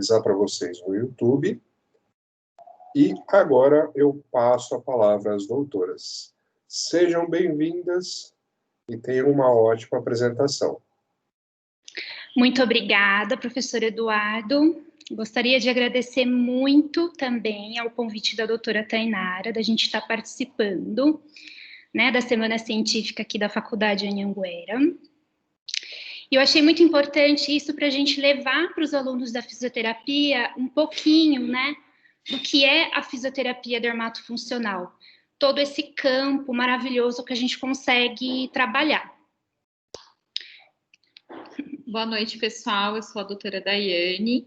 disponibilizar para vocês no YouTube. E agora eu passo a palavra às doutoras. Sejam bem-vindas e tenham uma ótima apresentação. Muito obrigada, professor Eduardo. Gostaria de agradecer muito também ao convite da doutora Tainara, da gente estar participando, né, da Semana Científica aqui da Faculdade Anhanguera. E eu achei muito importante isso para a gente levar para os alunos da fisioterapia um pouquinho, né, do que é a fisioterapia dermatofuncional. Todo esse campo maravilhoso que a gente consegue trabalhar. Boa noite, pessoal. Eu sou a doutora Daiane.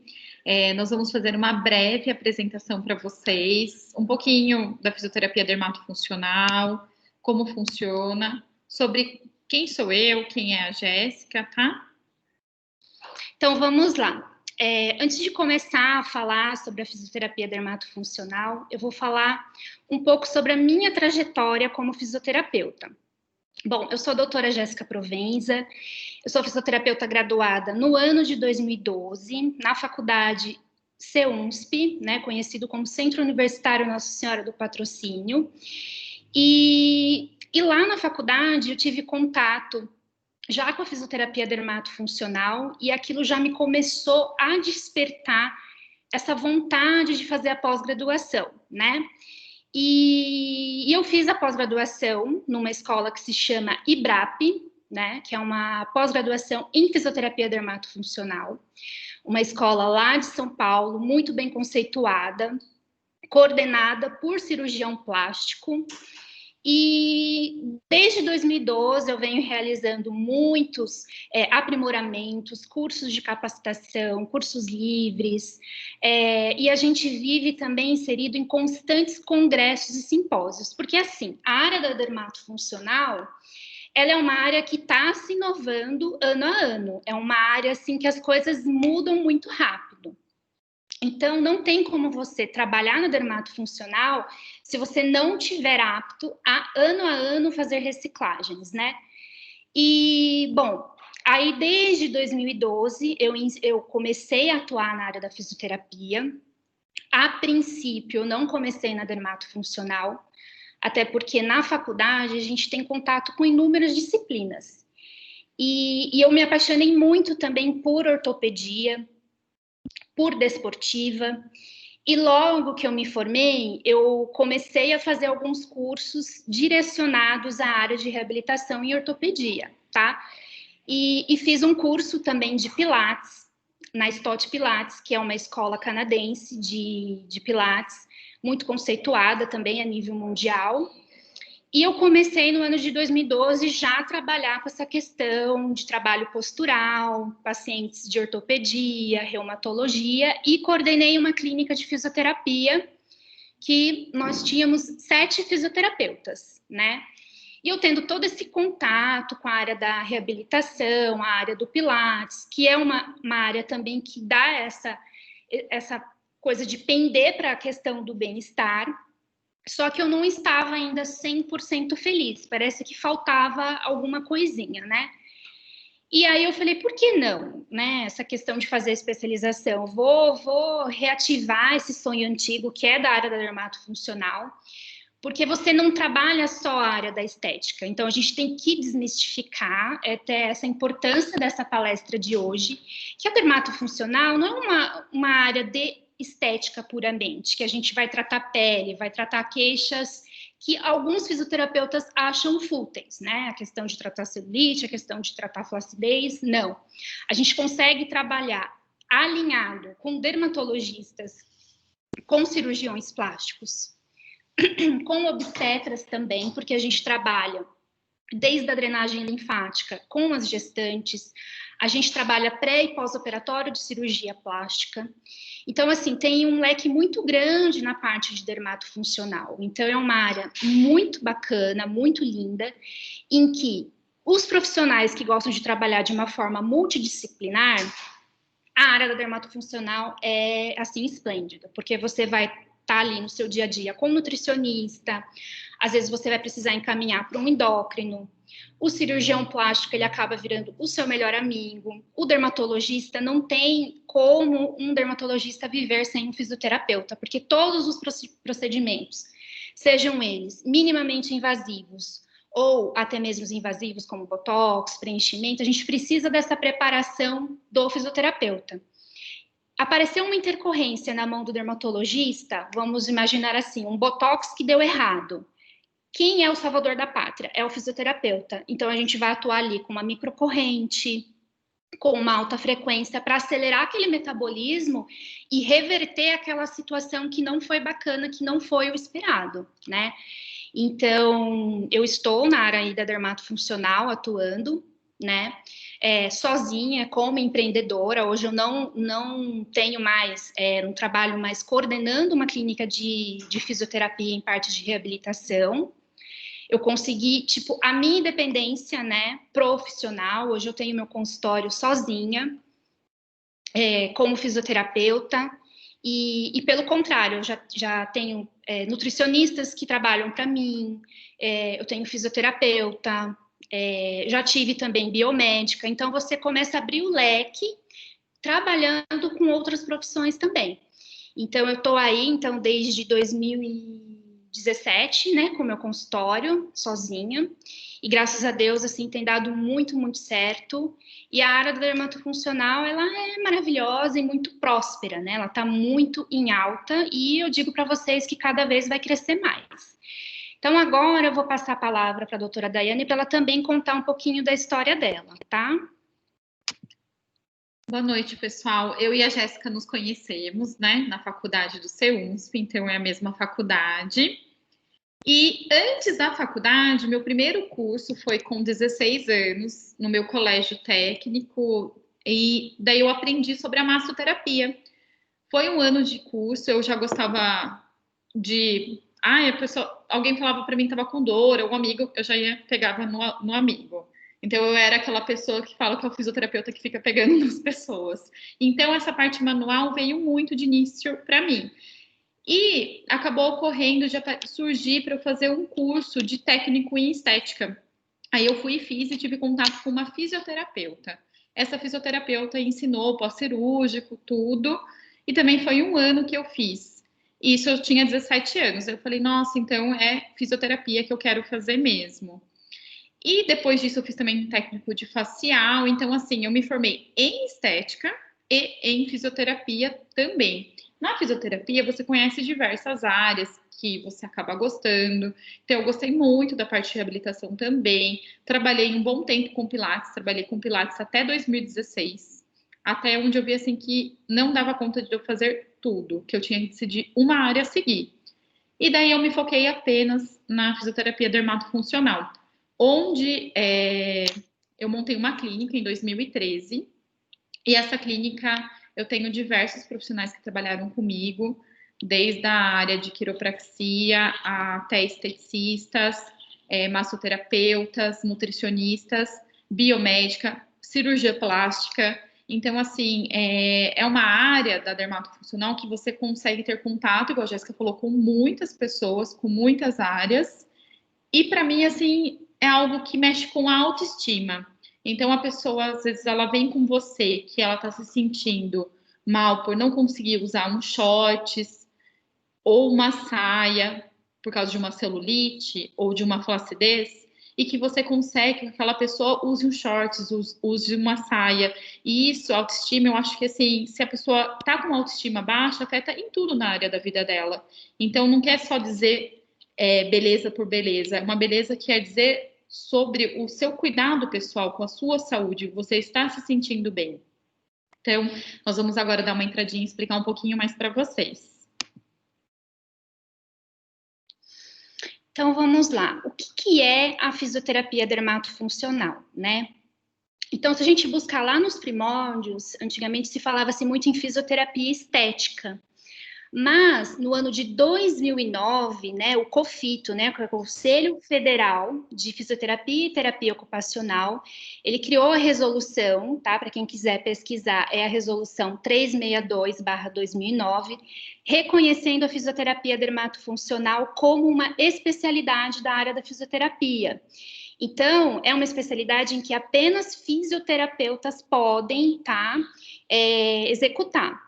Nós vamos fazer uma breve apresentação para vocês, um pouquinho da fisioterapia dermatofuncional, como funciona, sobre quem sou eu, quem é a Jéssica, tá? Então, vamos lá. Antes de começar a falar sobre a fisioterapia dermatofuncional, eu vou falar um pouco sobre a minha trajetória como fisioterapeuta. Bom, eu sou a doutora Jéssica Provenza, eu sou fisioterapeuta graduada no ano de 2012, na faculdade CEUNSP, né, conhecido como Centro Universitário Nossa Senhora do Patrocínio, e lá na faculdade eu tive contato já com a fisioterapia dermatofuncional e aquilo já me começou a despertar essa vontade de fazer a pós-graduação, né? E eu fiz a pós-graduação numa escola que se chama IBRAP, né, que é uma pós-graduação em fisioterapia dermatofuncional, uma escola lá de São Paulo, muito bem conceituada, coordenada por cirurgião plástico, e desde 2012 eu venho realizando muitos aprimoramentos, cursos de capacitação, cursos livres, e a gente vive também inserido em constantes congressos e simpósios, porque assim, a área da dermatofuncional, ela é uma área que está se inovando ano a ano, é uma área assim que as coisas mudam muito rápido. Então, não tem como você trabalhar na dermatofuncional se você não tiver apto a ano fazer reciclagens, né? E, bom, aí desde 2012 eu comecei a atuar na área da fisioterapia. A princípio, eu não comecei na dermatofuncional, até porque na faculdade a gente tem contato com inúmeras disciplinas. E eu me apaixonei muito também por ortopedia, por desportiva, e logo que eu me formei, eu comecei a fazer alguns cursos direcionados à área de reabilitação e ortopedia, tá? E fiz um curso também de Pilates, na Stott Pilates, que é uma escola canadense de Pilates, muito conceituada também a nível mundial. E eu comecei no ano de 2012 já a trabalhar com essa questão de trabalho postural, pacientes de ortopedia, reumatologia, e coordenei uma clínica de fisioterapia que nós tínhamos 7 fisioterapeutas, né? E eu tendo todo esse contato com a área da reabilitação, a área do Pilates, que é uma área também que dá essa coisa de pender para a questão do bem-estar. Só que eu não estava ainda 100% feliz, parece que faltava alguma coisinha, né? E aí eu falei, por que não, né? Essa questão de fazer especialização, vou reativar esse sonho antigo que é da área da dermatofuncional, porque você não trabalha só a área da estética, então a gente tem que desmistificar até essa importância dessa palestra de hoje, que a dermatofuncional não é uma área de estética puramente, que a gente vai tratar pele, vai tratar queixas que alguns fisioterapeutas acham fúteis, né? A questão de tratar celulite, a questão de tratar flacidez, não. A gente consegue trabalhar alinhado com dermatologistas, com cirurgiões plásticos, com obstetras também, porque a gente trabalha desde a drenagem linfática com as gestantes, a gente trabalha pré e pós-operatório de cirurgia plástica. Então, assim, tem um leque muito grande na parte de dermatofuncional. Então, é uma área muito bacana, muito linda, em que os profissionais que gostam de trabalhar de uma forma multidisciplinar, a área da dermatofuncional é, assim, esplêndida, porque você vai estar ali no seu dia a dia com nutricionista, às vezes você vai precisar encaminhar para um endócrino, o cirurgião plástico, ele acaba virando o seu melhor amigo, o dermatologista não tem como um dermatologista viver sem um fisioterapeuta, porque todos os procedimentos, sejam eles minimamente invasivos ou até mesmo os invasivos como botox, preenchimento, a gente precisa dessa preparação do fisioterapeuta. Apareceu uma intercorrência na mão do dermatologista, vamos imaginar assim, um botox que deu errado. Quem é o salvador da pátria? É o fisioterapeuta. Então, a gente vai atuar ali com uma microcorrente, com uma alta frequência, para acelerar aquele metabolismo e reverter aquela situação que não foi bacana, que não foi o esperado, né? Então, eu estou na área aí da dermatofuncional atuando, né? Sozinha, como empreendedora. Hoje eu não tenho mais, não trabalho mais coordenando uma clínica de fisioterapia em parte de reabilitação. Eu consegui, tipo, a minha independência, né, profissional. Hoje eu tenho meu consultório sozinha, como fisioterapeuta. E pelo contrário, eu já tenho nutricionistas que trabalham para mim, eu tenho fisioterapeuta, já tive também biomédica. Então, você começa a abrir o leque, trabalhando com outras profissões também. Então, eu estou aí, então, desde 2017, né, com meu consultório, sozinha. E graças a Deus, assim, tem dado muito, muito certo. E a área da dermatofuncional, ela é maravilhosa e muito próspera, né? Ela está muito em alta e eu digo para vocês que cada vez vai crescer mais. Então, agora eu vou passar a palavra para a doutora Daiane para ela também contar um pouquinho da história dela, tá? Boa noite, pessoal. Eu e a Jéssica nos conhecemos, né, na faculdade do CEUNSP, então é a mesma faculdade. E antes da faculdade, meu primeiro curso foi com 16 anos, no meu colégio técnico, e daí eu aprendi sobre a massoterapia. Foi um ano de curso, eu já gostava de... alguém falava para mim que estava com dor, algum amigo, eu já pegava no amigo. Então, eu era aquela pessoa que fala que é o fisioterapeuta que fica pegando nas pessoas. Então, essa parte manual veio muito de início para mim. E acabou ocorrendo de surgir para eu fazer um curso de técnico em estética. Aí eu fui e fiz e tive contato com uma fisioterapeuta. Essa fisioterapeuta ensinou pós-cirúrgico, tudo. E também foi um ano que eu fiz. Isso eu tinha 17 anos. Eu falei, nossa, então é fisioterapia que eu quero fazer mesmo. E depois disso eu fiz também um técnico de facial. Então, assim, eu me formei em estética e em fisioterapia também. Na fisioterapia, você conhece diversas áreas que você acaba gostando. Então, eu gostei muito da parte de reabilitação também. Trabalhei um bom tempo com Pilates, trabalhei com Pilates até 2016. Até onde eu vi, assim, que não dava conta de eu fazer tudo, que eu tinha que decidir uma área a seguir. E daí eu me foquei apenas na fisioterapia dermatofuncional, onde eu montei uma clínica em 2013. E essa clínica, eu tenho diversos profissionais que trabalharam comigo, desde a área de quiropraxia até esteticistas, massoterapeutas, nutricionistas, biomédica, cirurgia plástica. Então, assim, é uma área da dermatofuncional que você consegue ter contato, igual a Jéssica falou, com muitas pessoas, com muitas áreas. E, para mim, assim, é algo que mexe com a autoestima. Então, a pessoa, às vezes, ela vem com você, que ela tá se sentindo mal por não conseguir usar um shorts ou uma saia por causa de uma celulite ou de uma flacidez, e que você consegue que aquela pessoa use um shorts, use uma saia. E isso, autoestima, eu acho que, assim, se a pessoa tá com autoestima baixa, afeta em tudo na área da vida dela. Então, não quer só dizer beleza por beleza, é uma beleza que quer dizer sobre o seu cuidado pessoal com a sua saúde, você está se sentindo bem. Então, nós vamos agora dar uma entradinha e explicar um pouquinho mais para vocês. Então, vamos lá. O que é a fisioterapia dermatofuncional, né? Então, se a gente buscar lá nos primórdios, antigamente se falava-se muito em fisioterapia estética. Mas, no ano de 2009, né, o COFITO, né, que é o Conselho Federal de Fisioterapia e Terapia Ocupacional, ele criou a resolução, tá, para quem quiser pesquisar, é a resolução 362/2009, reconhecendo a fisioterapia dermatofuncional como uma especialidade da área da fisioterapia. Então, é uma especialidade em que apenas fisioterapeutas podem, tá, executar.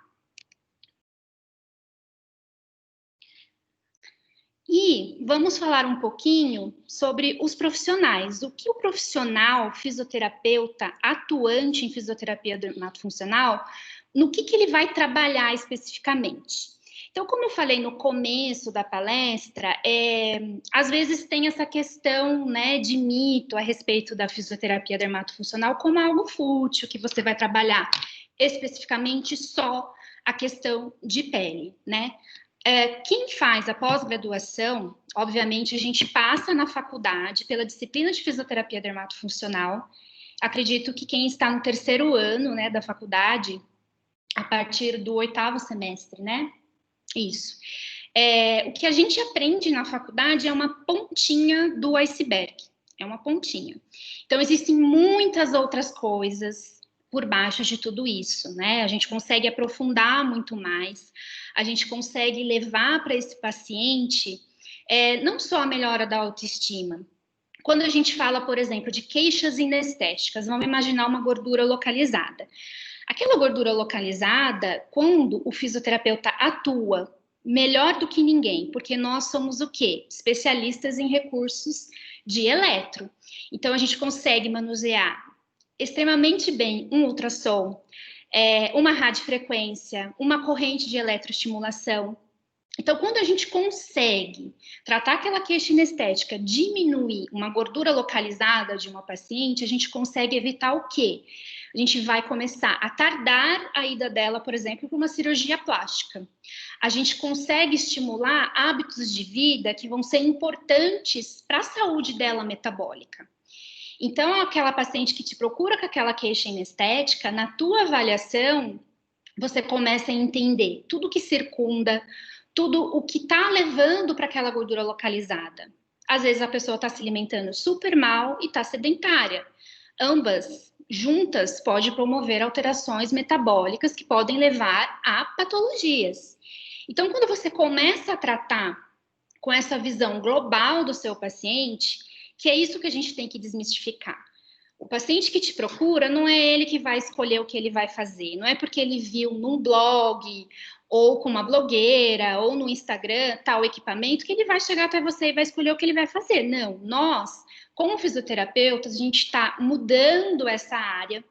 E vamos falar um pouquinho sobre os profissionais. O que o profissional fisioterapeuta atuante em fisioterapia dermatofuncional, no que ele vai trabalhar especificamente? Então, como eu falei no começo da palestra, às vezes tem essa questão, né, de mito a respeito da fisioterapia dermatofuncional como algo fútil, que você vai trabalhar especificamente só a questão de pele, né? Quem faz a pós-graduação, obviamente, a gente passa na faculdade pela disciplina de fisioterapia dermatofuncional. Acredito que quem está no terceiro ano, né, da faculdade, a partir do 8º semestre, né? Isso. O que a gente aprende na faculdade é uma pontinha do iceberg. É uma pontinha. Então, existem muitas outras coisas por baixo de tudo isso, né? A gente consegue aprofundar muito mais, a gente consegue levar para esse paciente não só a melhora da autoestima. Quando a gente fala, por exemplo, de queixas inestéticas, vamos imaginar uma gordura localizada. Aquela gordura localizada, quando o fisioterapeuta atua melhor do que ninguém, porque nós somos o quê? Especialistas em recursos de eletro. Então, a gente consegue manusear extremamente bem um ultrassom, uma radiofrequência, uma corrente de eletroestimulação. Então, quando a gente consegue tratar aquela queixa inestética, diminuir uma gordura localizada de uma paciente, a gente consegue evitar o quê? A gente vai começar a tardar a ida dela, por exemplo, para uma cirurgia plástica. A gente consegue estimular hábitos de vida que vão ser importantes para a saúde dela metabólica. Então, aquela paciente que te procura com aquela queixa inestética, na tua avaliação, você começa a entender tudo que circunda, tudo o que está levando para aquela gordura localizada. Às vezes a pessoa está se alimentando super mal e está sedentária. Ambas juntas pode promover alterações metabólicas que podem levar a patologias. Então, quando você começa a tratar com essa visão global do seu paciente, que é isso que a gente tem que desmistificar. O paciente que te procura, não é ele que vai escolher o que ele vai fazer, não é porque ele viu num blog, ou com uma blogueira, ou no Instagram, tal equipamento, que ele vai chegar até você e vai escolher o que ele vai fazer. Não, nós, como fisioterapeutas, a gente está mudando essa área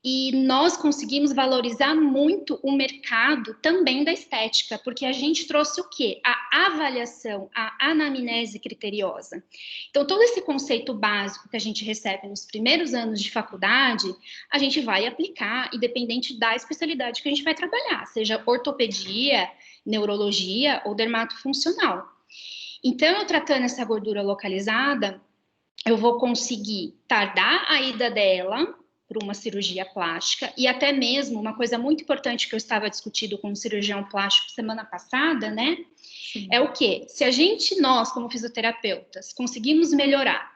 e nós conseguimos valorizar muito o mercado também da estética, porque a gente trouxe o quê? A avaliação, a anamnese criteriosa. Então, todo esse conceito básico que a gente recebe nos primeiros anos de faculdade, a gente vai aplicar, independente da especialidade que a gente vai trabalhar, seja ortopedia, neurologia ou dermatofuncional. Então, eu tratando essa gordura localizada, eu vou conseguir tardar a ida dela para uma cirurgia plástica, e até mesmo uma coisa muito importante que eu estava discutindo com um cirurgião plástico semana passada, né? Sim. É o quê? Se a gente, nós, como fisioterapeutas, conseguimos melhorar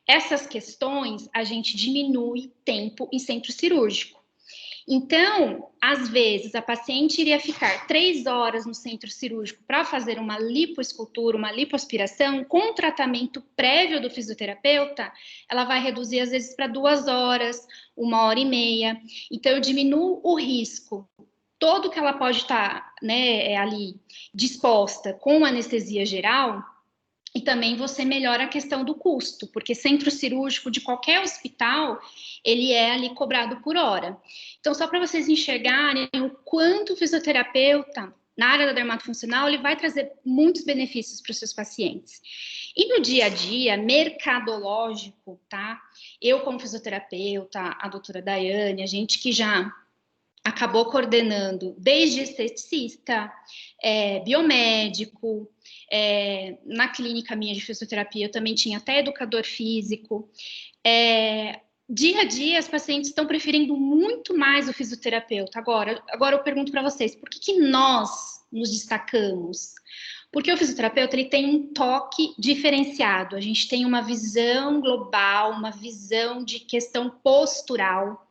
essas questões, a gente diminui tempo em centro cirúrgico. Então, às vezes, a paciente iria ficar 3 horas no centro cirúrgico para fazer uma lipoescultura, uma lipoaspiração, com tratamento prévio do fisioterapeuta, ela vai reduzir, às vezes, para 2 horas, 1h30. Então, eu diminuo o risco todo que ela pode estar, né, ali disposta com anestesia geral. E também você melhora a questão do custo, porque centro cirúrgico de qualquer hospital, ele é ali cobrado por hora. Então, só para vocês enxergarem o quanto o fisioterapeuta, na área da dermatofuncional, ele vai trazer muitos benefícios para os seus pacientes. E no dia a dia, mercadológico, tá? Eu, como fisioterapeuta, a doutora Daiane, a gente que já acabou coordenando desde esteticista, biomédico, na clínica minha de fisioterapia eu também tinha até educador físico. Dia a dia as pacientes estão preferindo muito mais o fisioterapeuta. Agora eu pergunto para vocês, por que nós nos destacamos? Porque o fisioterapeuta ele tem um toque diferenciado, a gente tem uma visão global, uma visão de questão postural.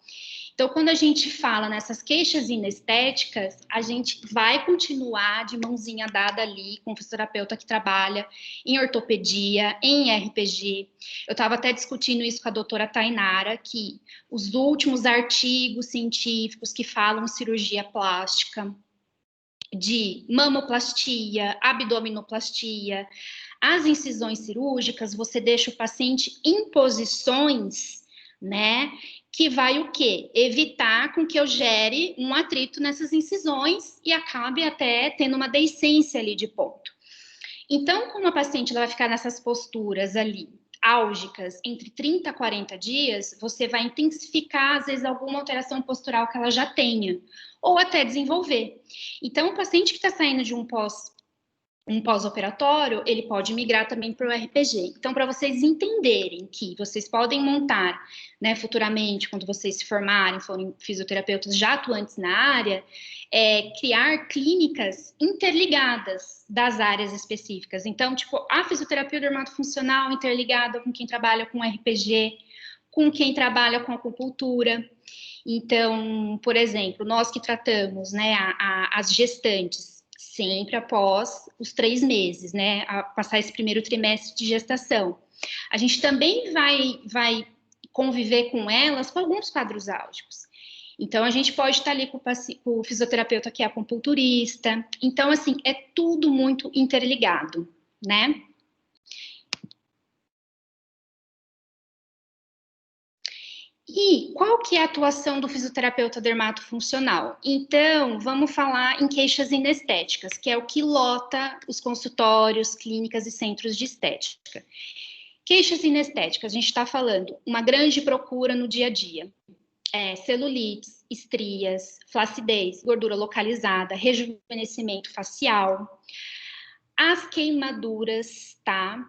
Então, quando a gente fala nessas queixas inestéticas, a gente vai continuar de mãozinha dada ali com o fisioterapeuta que trabalha em ortopedia, em RPG. Eu estava até discutindo isso com a doutora Tainara, que os últimos artigos científicos que falam em cirurgia plástica, de mamoplastia, abdominoplastia, as incisões cirúrgicas, você deixa o paciente em posições, né, que vai o quê? Evitar com que eu gere um atrito nessas incisões e acabe até tendo uma deiscência ali de ponto. Então, como a paciente ela vai ficar nessas posturas ali, álgicas, entre 30 a 40 dias, você vai intensificar, às vezes, alguma alteração postural que ela já tenha, ou até desenvolver. Então, o paciente que está saindo de um pós-operatório, ele pode migrar também para o RPG. Então, para vocês entenderem que vocês podem montar, né, futuramente, quando vocês se formarem, forem fisioterapeutas já atuantes na área, criar clínicas interligadas das áreas específicas. Então, tipo, a fisioterapia dermatofuncional interligada com quem trabalha com RPG, com quem trabalha com acupuntura. Então, por exemplo, nós que tratamos, né, as gestantes, sempre após os 3 meses, né, a passar esse primeiro trimestre de gestação. A gente também vai conviver com elas com alguns quadros álgicos. Então, a gente pode estar ali com o fisioterapeuta que é acupunturista. Então, assim, é tudo muito interligado, né? E qual que é a atuação do fisioterapeuta dermatofuncional? Então, vamos falar em queixas inestéticas, que é o que lota os consultórios, clínicas e centros de estética. Queixas inestéticas, a gente está falando uma grande procura no dia a dia. Celulites, estrias, flacidez, gordura localizada, rejuvenescimento facial, as queimaduras, tá?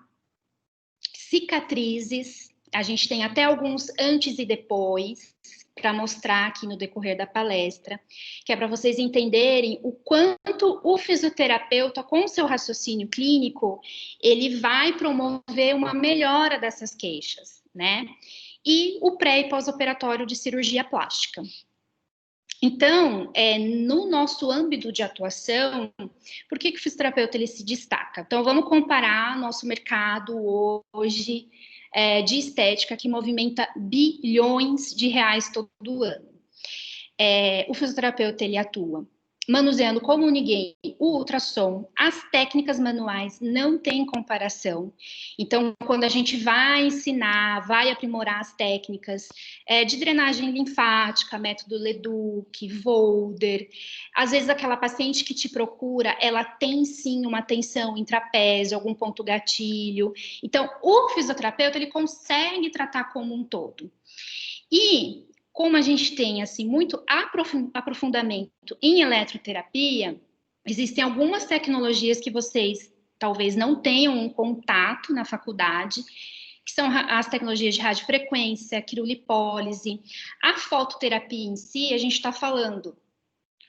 Cicatrizes, a gente tem até alguns antes e depois, para mostrar aqui no decorrer da palestra, que é para vocês entenderem o quanto o fisioterapeuta, com seu raciocínio clínico, ele vai promover uma melhora dessas queixas, né? E o pré- e pós-operatório de cirurgia plástica. Então, no nosso âmbito de atuação, por que o fisioterapeuta ele se destaca? Então, vamos comparar nosso mercado hoje de estética, que movimenta bilhões de reais todo ano. O fisioterapeuta ele atua manuseando como ninguém o ultrassom, as técnicas manuais não tem comparação. Então, quando a gente vai ensinar, vai aprimorar as técnicas de drenagem linfática, método Leduc, Volder, às vezes aquela paciente que te procura, ela tem sim uma tensão em trapézio, algum ponto gatilho. Então, o fisioterapeuta, ele consegue tratar como um todo. E como a gente tem assim muito aprofundamento em eletroterapia, existem algumas tecnologias que vocês talvez não tenham um contato na faculdade, que são as tecnologias de radiofrequência, quirolipólise, a fototerapia em si, a gente está falando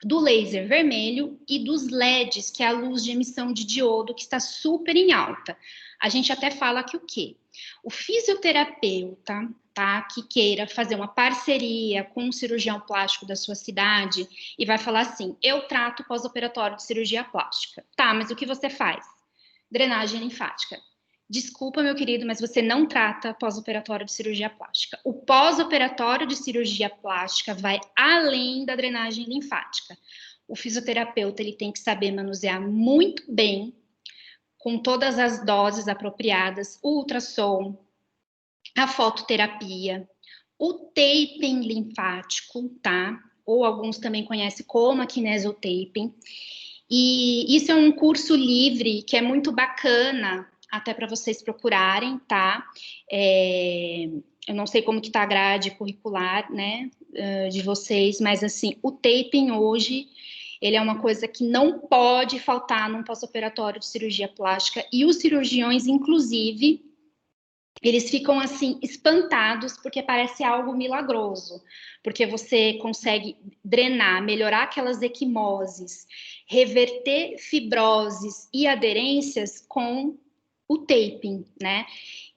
do laser vermelho e dos LEDs, que é a luz de emissão de diodo, que está super em alta. A gente até fala que o quê? O fisioterapeuta, tá, que queira fazer uma parceria com um cirurgião plástico da sua cidade e vai falar assim, eu trato pós-operatório de cirurgia plástica. Tá, mas o que você faz? Drenagem linfática. Desculpa, meu querido, mas você não trata pós-operatório de cirurgia plástica. O pós-operatório de cirurgia plástica vai além da drenagem linfática. O fisioterapeuta ele tem que saber manusear muito bem, com todas as doses apropriadas, o ultrassom, a fototerapia, o taping linfático, tá? Ou alguns também conhecem como a kinesiotaping. E isso é um curso livre que é muito bacana, até para vocês procurarem, tá? Eu não sei como que tá a grade curricular, né, de vocês, mas assim, o taping hoje, ele é uma coisa que não pode faltar num pós-operatório de cirurgia plástica, e os cirurgiões, inclusive, eles ficam assim espantados porque parece algo milagroso, porque você consegue drenar, melhorar aquelas equimoses, reverter fibroses e aderências com o taping, né?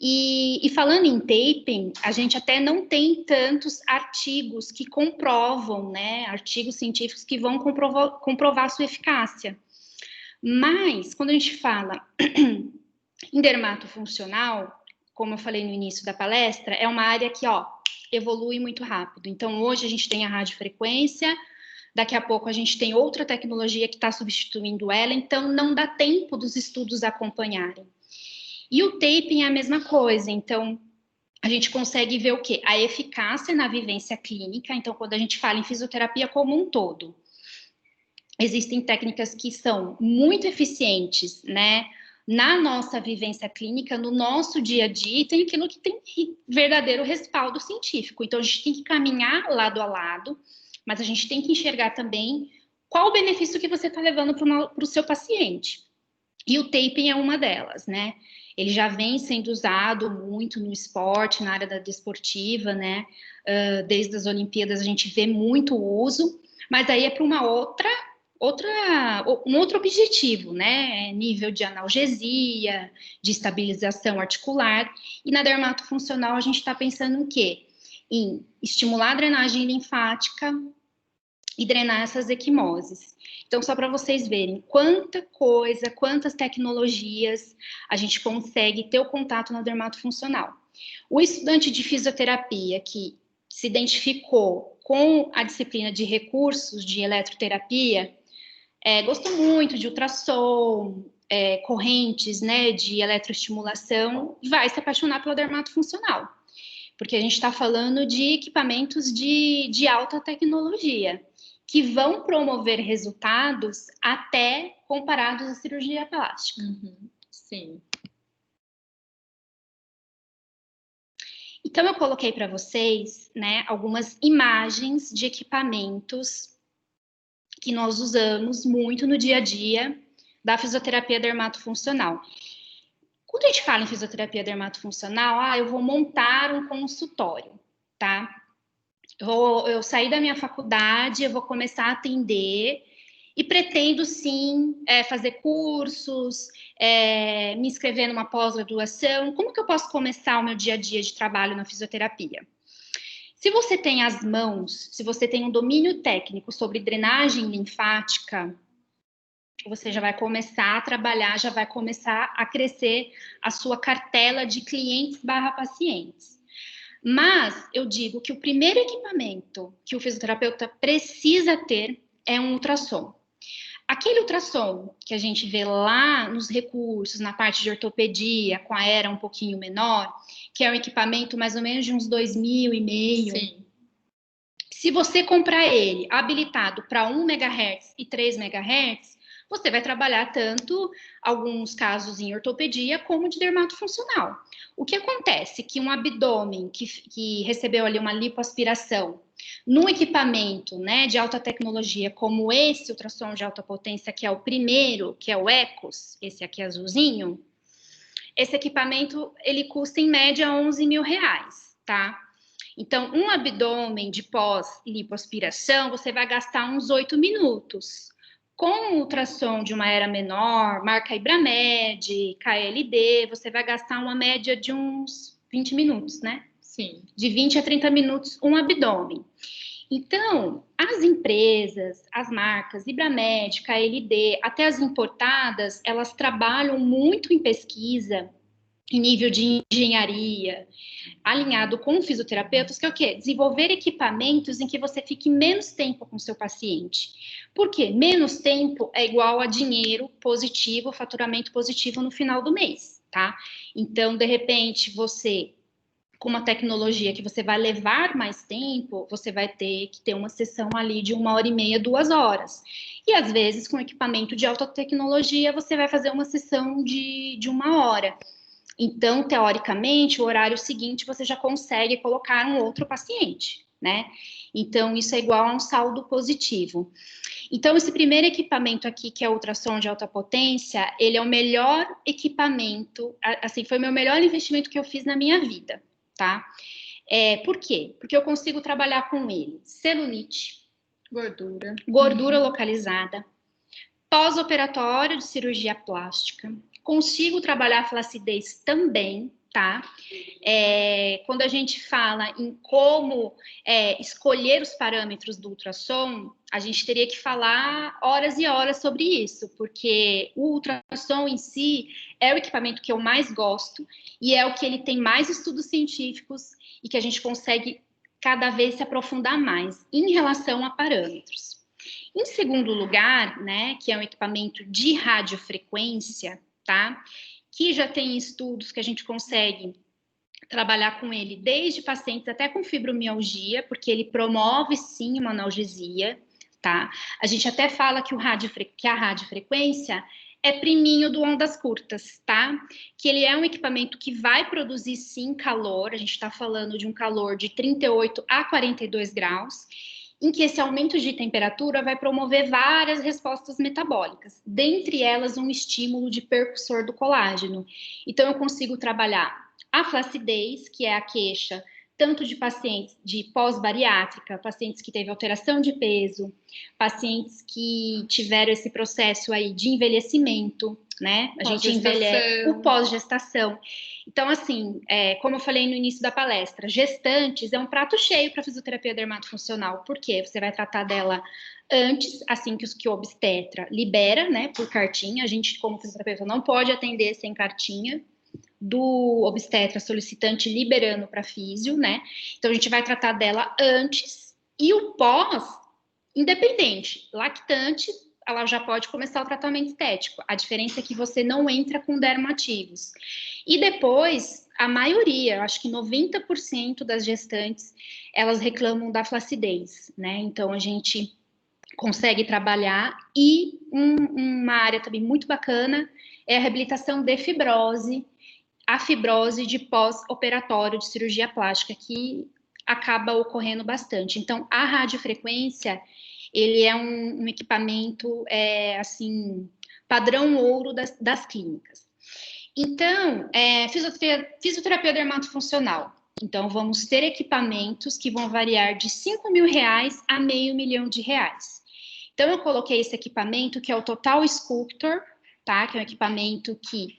E falando em taping, a gente até não tem tantos artigos que comprovam, né? Artigos científicos que vão comprovar sua eficácia. Mas, quando a gente fala em dermatofuncional, como eu falei no início da palestra, é uma área que, evolui muito rápido. Então, hoje a gente tem a radiofrequência, daqui a pouco a gente tem outra tecnologia que está substituindo ela, então não dá tempo dos estudos acompanharem. E o taping é a mesma coisa, então a gente consegue ver o quê? A eficácia na vivência clínica, então quando a gente fala em fisioterapia como um todo, existem técnicas que são muito eficientes, né, na nossa vivência clínica, no nosso dia a dia, e tem aquilo que tem verdadeiro respaldo científico. Então a gente tem que caminhar lado a lado, mas a gente tem que enxergar também qual o benefício que você está levando para o seu paciente. E o taping é uma delas, né? Ele já vem sendo usado muito no esporte, na área da desportiva, né? Desde as Olimpíadas a gente vê muito uso, mas aí é para um outro objetivo, né? Nível de analgesia, de estabilização articular. E na dermatofuncional a gente está pensando em quê? Em estimular a drenagem linfática e drenar essas equimoses. Então, só para vocês verem quanta coisa, quantas tecnologias a gente consegue ter o contato na dermatofuncional. O estudante de fisioterapia que se identificou com a disciplina de recursos de eletroterapia, gostou muito de ultrassom, correntes, né, de eletroestimulação, vai se apaixonar pela dermatofuncional. Porque a gente está falando de equipamentos de alta tecnologia, que vão promover resultados até comparados à cirurgia plástica. Sim. Então, eu coloquei para vocês, né, algumas imagens de equipamentos que nós usamos muito no dia a dia da fisioterapia dermatofuncional. Quando a gente fala em fisioterapia dermatofuncional, eu vou montar um consultório, tá? Eu saí da minha faculdade, eu vou começar a atender e pretendo, sim, fazer cursos, me inscrever numa pós-graduação. Como que eu posso começar o meu dia a dia de trabalho na fisioterapia? Se você tem as mãos, se você tem um domínio técnico sobre drenagem linfática, você já vai começar a trabalhar, já vai começar a crescer a sua cartela de clientes/pacientes. Mas eu digo que o primeiro equipamento que o fisioterapeuta precisa ter é um ultrassom. Aquele ultrassom que a gente vê lá nos recursos, na parte de ortopedia, com a era um pouquinho menor, que é um equipamento mais ou menos de uns 2.500. Sim. Se você comprar ele habilitado para 1 MHz e 3 MHz, você vai trabalhar tanto alguns casos em ortopedia como de dermatofuncional. O que acontece? Que um abdômen que recebeu ali uma lipoaspiração num equipamento, né, de alta tecnologia como esse ultrassom de alta potência, que é o primeiro, que é o ECOS, esse aqui azulzinho, esse equipamento ele custa em média R$11.000, tá? Então, um abdômen de pós-lipoaspiração, você vai gastar uns 8 minutos. Com o ultrassom de uma era menor, marca Ibramed, KLD, você vai gastar uma média de uns 20 minutos, né? Sim. De 20 a 30 minutos, um abdômen. Então, as empresas, as marcas, Ibramed, KLD, até as importadas, elas trabalham muito em pesquisa, em nível de engenharia, alinhado com fisioterapeutas, que é o quê? Desenvolver equipamentos em que você fique menos tempo com o seu paciente. Por quê? Menos tempo é igual a dinheiro positivo, faturamento positivo no final do mês, tá? Então, de repente, você, com uma tecnologia que você vai levar mais tempo, você vai ter que ter uma sessão ali de 1h30, 2 horas. E, às vezes, com equipamento de alta tecnologia, você vai fazer uma sessão de 1 hora. Então, teoricamente, o horário seguinte você já consegue colocar um outro paciente, né? Então, isso é igual a um saldo positivo. Então, esse primeiro equipamento aqui, que é o ultrassom de alta potência, ele é o melhor equipamento, assim, foi o meu melhor investimento que eu fiz na minha vida, tá? Por quê? Porque eu consigo trabalhar com ele celulite, gordura localizada, pós-operatório de cirurgia plástica, Consigo trabalhar a flacidez também, tá? Quando a gente fala em como escolher os parâmetros do ultrassom, a gente teria que falar horas e horas sobre isso, porque o ultrassom em si é o equipamento que eu mais gosto e é o que ele tem mais estudos científicos e que a gente consegue cada vez se aprofundar mais em relação a parâmetros. Em segundo lugar, né, que é um equipamento de radiofrequência, tá? Que já tem estudos que a gente consegue trabalhar com ele desde pacientes até com fibromialgia, porque ele promove sim uma analgesia, tá? A gente até fala que a radiofrequência é priminho do ondas curtas, tá? Que ele é um equipamento que vai produzir sim calor, a gente está falando de um calor de 38 a 42 graus, em que esse aumento de temperatura vai promover várias respostas metabólicas, dentre elas um estímulo de percussor do colágeno. Então, eu consigo trabalhar a flacidez, que é a queixa tanto de pacientes de pós-bariátrica, pacientes que teve alteração de peso, pacientes que tiveram esse processo aí de envelhecimento, né? A gente envelhece o pós-gestação. Então, assim, como eu falei no início da palestra, gestantes é um prato cheio para fisioterapia dermatofuncional. Por quê? Você vai tratar dela antes, assim que o obstetra libera, né, por cartinha. A gente, como fisioterapeuta, não pode atender sem cartinha do obstetra solicitante liberando para físio, né? Então, a gente vai tratar dela antes e o pós, independente, lactante, ela já pode começar o tratamento estético. A diferença é que você não entra com dermativos. E depois, a maioria, eu acho que 90% das gestantes, elas reclamam da flacidez, né? Então, a gente consegue trabalhar. E uma área também muito bacana é a reabilitação de fibrose, a fibrose de pós-operatório de cirurgia plástica, que acaba ocorrendo bastante. Então, a radiofrequência, ele é um equipamento, assim, padrão ouro das clínicas. Então, fisioterapia dermatofuncional. Então, vamos ter equipamentos que vão variar de R$5.000 a R$500 mil. Então, eu coloquei esse equipamento, que é o Total Sculptor, tá? Que é um equipamento que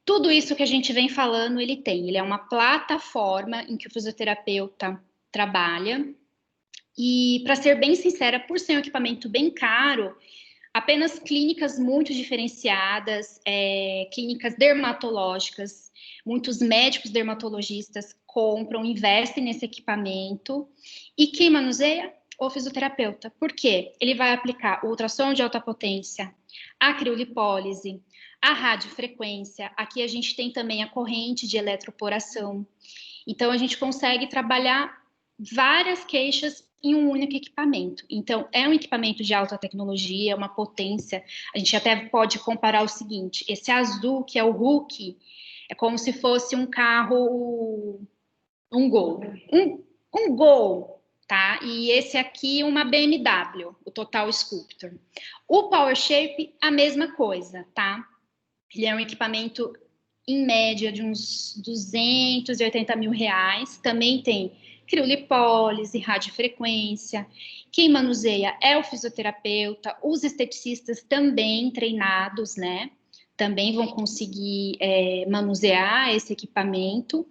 tudo isso que a gente vem falando, ele tem. Ele é uma plataforma em que o fisioterapeuta trabalha. E, para ser bem sincera, por ser um equipamento bem caro, apenas clínicas muito diferenciadas, clínicas dermatológicas, muitos médicos dermatologistas compram, investem nesse equipamento. E quem manuseia? O fisioterapeuta. Por quê? Ele vai aplicar o ultrassom de alta potência, a criolipólise, a radiofrequência. Aqui a gente tem também a corrente de eletroporação. Então, a gente consegue trabalhar várias queixas em um único equipamento. Então, é um equipamento de alta tecnologia, uma potência. A gente até pode comparar o seguinte: esse azul, que é o Hulk, é como se fosse um carro, um Gol. Um Gol, tá? E esse aqui, uma BMW, o Total Sculptor. O Power Shape, a mesma coisa, tá? Ele é um equipamento, em média, de uns R$280 mil. Também tem criolipólise, radiofrequência. Quem manuseia é o fisioterapeuta, os esteticistas também treinados, né? Também vão conseguir manusear esse equipamento.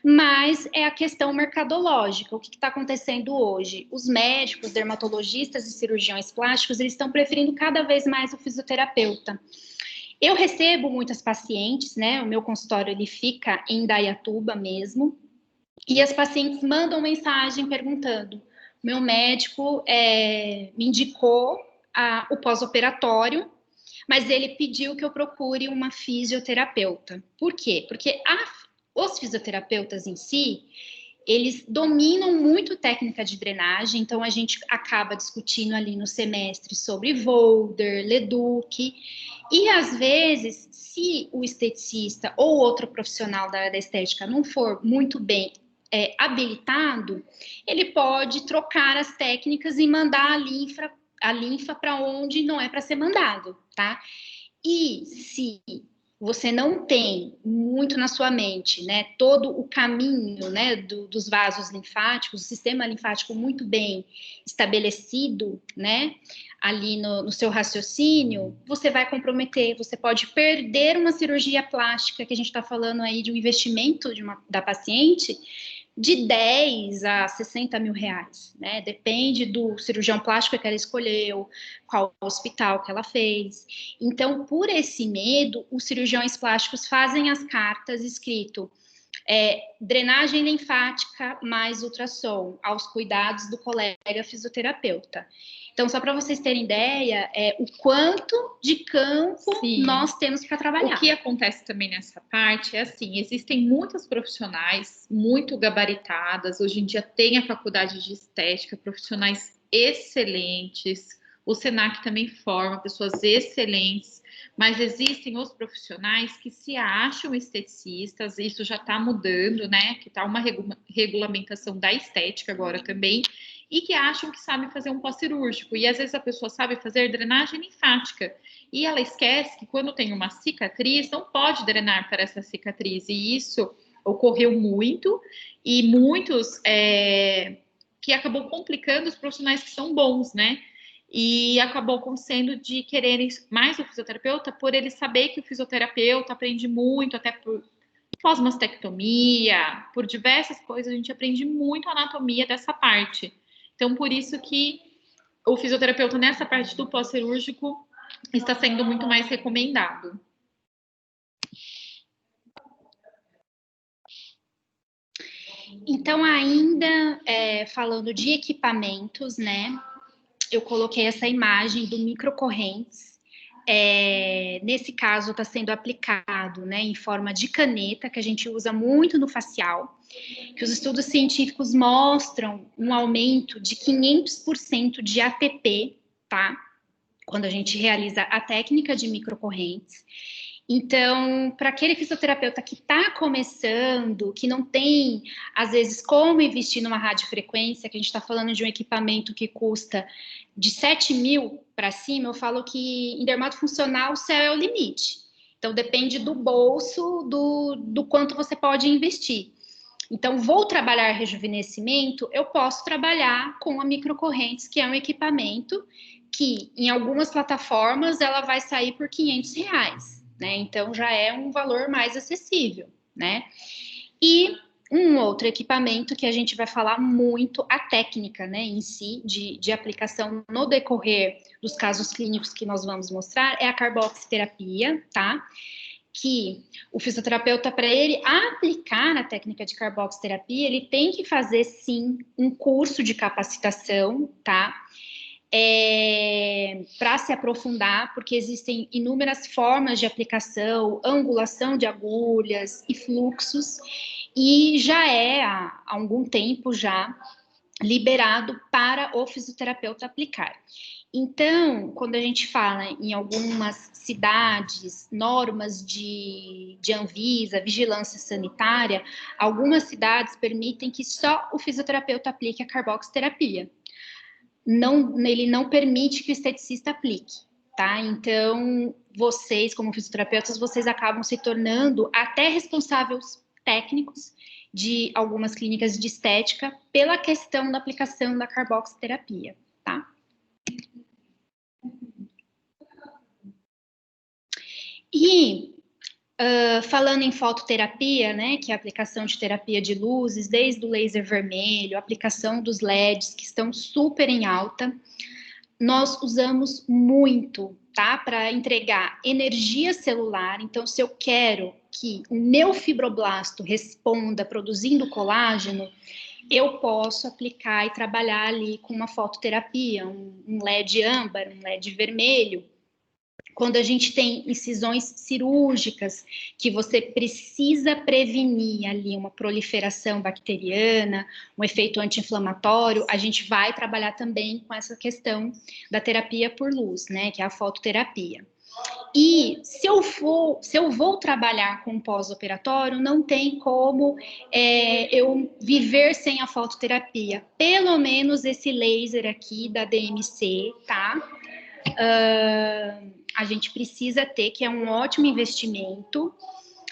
Mas é a questão mercadológica. O que está acontecendo hoje? Os médicos, dermatologistas e cirurgiões plásticos, eles estão preferindo cada vez mais o fisioterapeuta. Eu recebo muitas pacientes, né? O meu consultório, ele fica em Indaiatuba mesmo. E as pacientes mandam mensagem perguntando: meu médico me indicou o pós-operatório, mas ele pediu que eu procure uma fisioterapeuta. Por quê? Porque os fisioterapeutas em si, eles dominam muito técnica de drenagem, então a gente acaba discutindo ali no semestre sobre Volder, Leduc, e às vezes, se o esteticista ou outro profissional da área da estética não for muito bem habilitado, ele pode trocar as técnicas e mandar a linfa para onde não é para ser mandado, tá? E se você não tem muito na sua mente, né, todo o caminho, né, dos vasos linfáticos, o sistema linfático muito bem estabelecido, né, ali no seu raciocínio, você vai comprometer, você pode perder uma cirurgia plástica, que a gente está falando aí de um investimento da paciente, de 10 a 60 mil reais, né? Depende do cirurgião plástico que ela escolheu, qual hospital que ela fez. Então, por esse medo, os cirurgiões plásticos fazem as cartas escrito drenagem linfática mais ultrassom, aos cuidados do colega fisioterapeuta. Então, só para vocês terem ideia, o quanto de campo Sim. nós temos para trabalhar. O que acontece também nessa parte é assim, existem muitas profissionais muito gabaritadas, hoje em dia tem a faculdade de estética, profissionais excelentes, o Senac também forma pessoas excelentes, mas existem os profissionais que se acham esteticistas, isso já está mudando, né? Que está uma regulamentação da estética agora também, e que acham que sabem fazer um pós-cirúrgico. E às vezes a pessoa sabe fazer drenagem linfática. E ela esquece que quando tem uma cicatriz, não pode drenar para essa cicatriz. E isso ocorreu muito, e muitos que acabou complicando os profissionais que são bons, né? E acabou acontecendo de quererem mais o fisioterapeuta por ele saber que o fisioterapeuta aprende muito, até por pós-mastectomia, por diversas coisas, a gente aprende muito a anatomia dessa parte. Então, por isso que o fisioterapeuta nessa parte do pós-cirúrgico está sendo muito mais recomendado. Então, ainda falando de equipamentos, né? Eu coloquei essa imagem do microcorrentes. Nesse caso, está sendo aplicado, né, em forma de caneta, que a gente usa muito no facial, que os estudos científicos mostram um aumento de 500% de ATP, tá? Quando a gente realiza a técnica de microcorrentes. Então, para aquele fisioterapeuta que está começando, que não tem, às vezes, como investir numa radiofrequência, que a gente está falando de um equipamento que custa de 7 mil para cima, eu falo que em dermatofuncional o céu é o limite. Então, depende do bolso, do quanto você pode investir. Então, vou trabalhar rejuvenescimento, eu posso trabalhar com a microcorrentes, que é um equipamento que, em algumas plataformas, ela vai sair por R$500. Né? Então, já é um valor mais acessível, né? E um outro equipamento que a gente vai falar muito, a técnica, né, em si, de aplicação no decorrer dos casos clínicos que nós vamos mostrar, é a carboxiterapia, tá? Que o fisioterapeuta, para ele aplicar a técnica de carboxiterapia, ele tem que fazer, sim, um curso de capacitação, tá? Para se aprofundar, porque existem inúmeras formas de aplicação, angulação de agulhas e fluxos, e já há algum tempo já liberado para o fisioterapeuta aplicar. Então, quando a gente fala em algumas cidades, normas de Anvisa, vigilância sanitária, algumas cidades permitem que só o fisioterapeuta aplique a carboxiterapia. Ele não permite que o esteticista aplique, tá? Então, vocês, como fisioterapeutas, vocês acabam se tornando até responsáveis técnicos de algumas clínicas de estética pela questão da aplicação da carboxiterapia, tá? E falando em fototerapia, né, que é a aplicação de terapia de luzes, desde o laser vermelho, a aplicação dos LEDs, que estão super em alta, nós usamos muito, tá, para entregar energia celular. Então, se eu quero que o meu fibroblasto responda produzindo colágeno, eu posso aplicar e trabalhar ali com uma fototerapia, um LED âmbar, um LED vermelho. Quando a gente tem incisões cirúrgicas, que você precisa prevenir ali uma proliferação bacteriana, um efeito anti-inflamatório, a gente vai trabalhar também com essa questão da terapia por luz, né, que é a fototerapia. E se eu vou trabalhar com pós-operatório, não tem como eu viver sem a fototerapia. Pelo menos esse laser aqui da DMC, tá? a gente precisa ter, que é um ótimo investimento.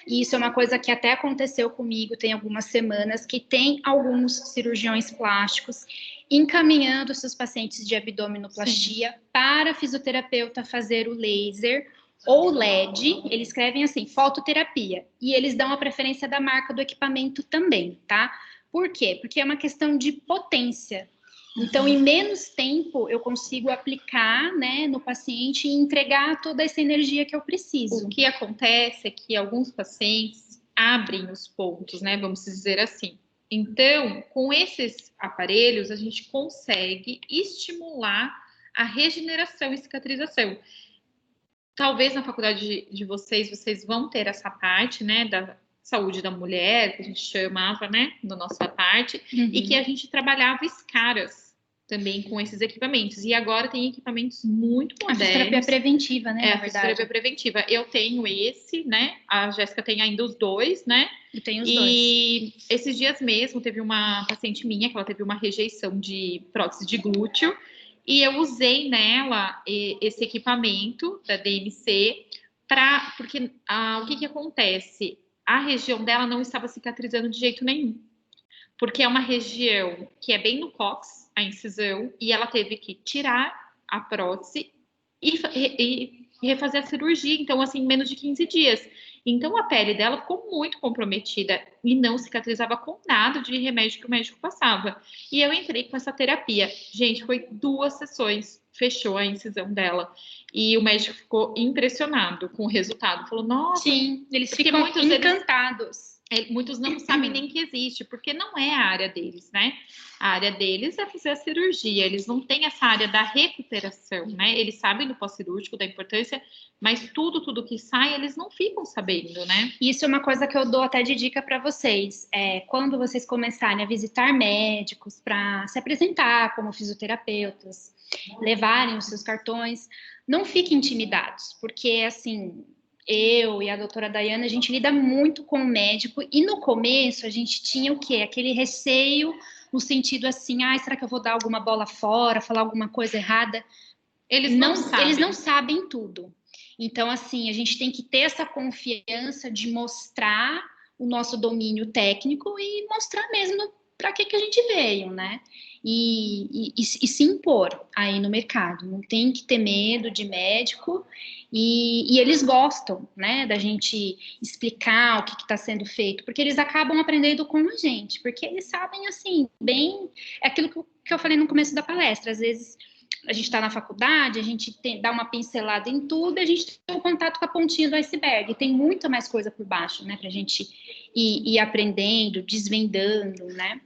E isso é uma coisa que até aconteceu comigo tem algumas semanas, que tem alguns cirurgiões plásticos encaminhando seus pacientes de abdominoplastia para fisioterapeuta fazer o laser ou LED. Eles escrevem assim, fototerapia, e eles dão a preferência da marca do equipamento também, tá? Por quê? Porque é uma questão de potência. Então, em menos tempo, eu consigo aplicar, né, no paciente e entregar toda essa energia que eu preciso. O que acontece é que alguns pacientes abrem os pontos, né, vamos dizer assim. Então, com esses aparelhos, a gente consegue estimular a regeneração e cicatrização. Talvez na faculdade de vocês vão ter essa parte, né, da saúde da mulher, que a gente chamava, né, na nossa parte, e que a gente trabalhava escaras também com esses equipamentos. E agora tem equipamentos muito modernos. A fisioterapia preventiva, né? A fisioterapia preventiva. Eu tenho esse, né? A Jéssica tem ainda os dois, né? Eu tenho os dois. E esses dias mesmo teve uma paciente minha que ela teve uma rejeição de prótese de glúteo e eu usei nela esse equipamento da DMC porque o que acontece? A região dela não estava cicatrizando de jeito nenhum. Porque é uma região que é bem no cóccix, a incisão, e ela teve que tirar a prótese e refazer a cirurgia, então, assim, em menos de 15 dias. Então, a pele dela ficou muito comprometida e não cicatrizava com nada de remédio que o médico passava. E eu entrei com essa terapia. Gente, foi 2 sessões, fechou a incisão dela. E o médico ficou impressionado com o resultado. Falou, nossa... Sim, eles ficam encantados. Muitos não sabem nem que existe, porque não é a área deles, né? A área deles é fazer a cirurgia, eles não têm essa área da recuperação, né? Eles sabem do pós-cirúrgico, da importância, mas tudo que sai, eles não ficam sabendo, né? Isso é uma coisa que eu dou até de dica para vocês. Quando vocês começarem a visitar médicos para se apresentar como fisioterapeutas, levarem os seus cartões, não fiquem intimidados, porque, assim... Eu e a doutora Daiane, a gente lida muito com o médico, e no começo a gente tinha o quê? Aquele receio, no sentido assim, será que eu vou dar alguma bola fora, falar alguma coisa errada? Eles não sabem tudo. Então, assim, a gente tem que ter essa confiança de mostrar o nosso domínio técnico e mostrar mesmo para que a gente veio, né? E se impor aí no mercado. Não tem que ter medo de médico. E eles gostam, né, da gente explicar o que está sendo feito, porque eles acabam aprendendo com a gente, porque eles sabem, assim, bem... É aquilo que eu falei no começo da palestra. Às vezes a gente está na faculdade, a gente dá uma pincelada em tudo, e a gente tem um contato com a pontinha do iceberg, e tem muita mais coisa por baixo, né, para a gente ir aprendendo, desvendando, né.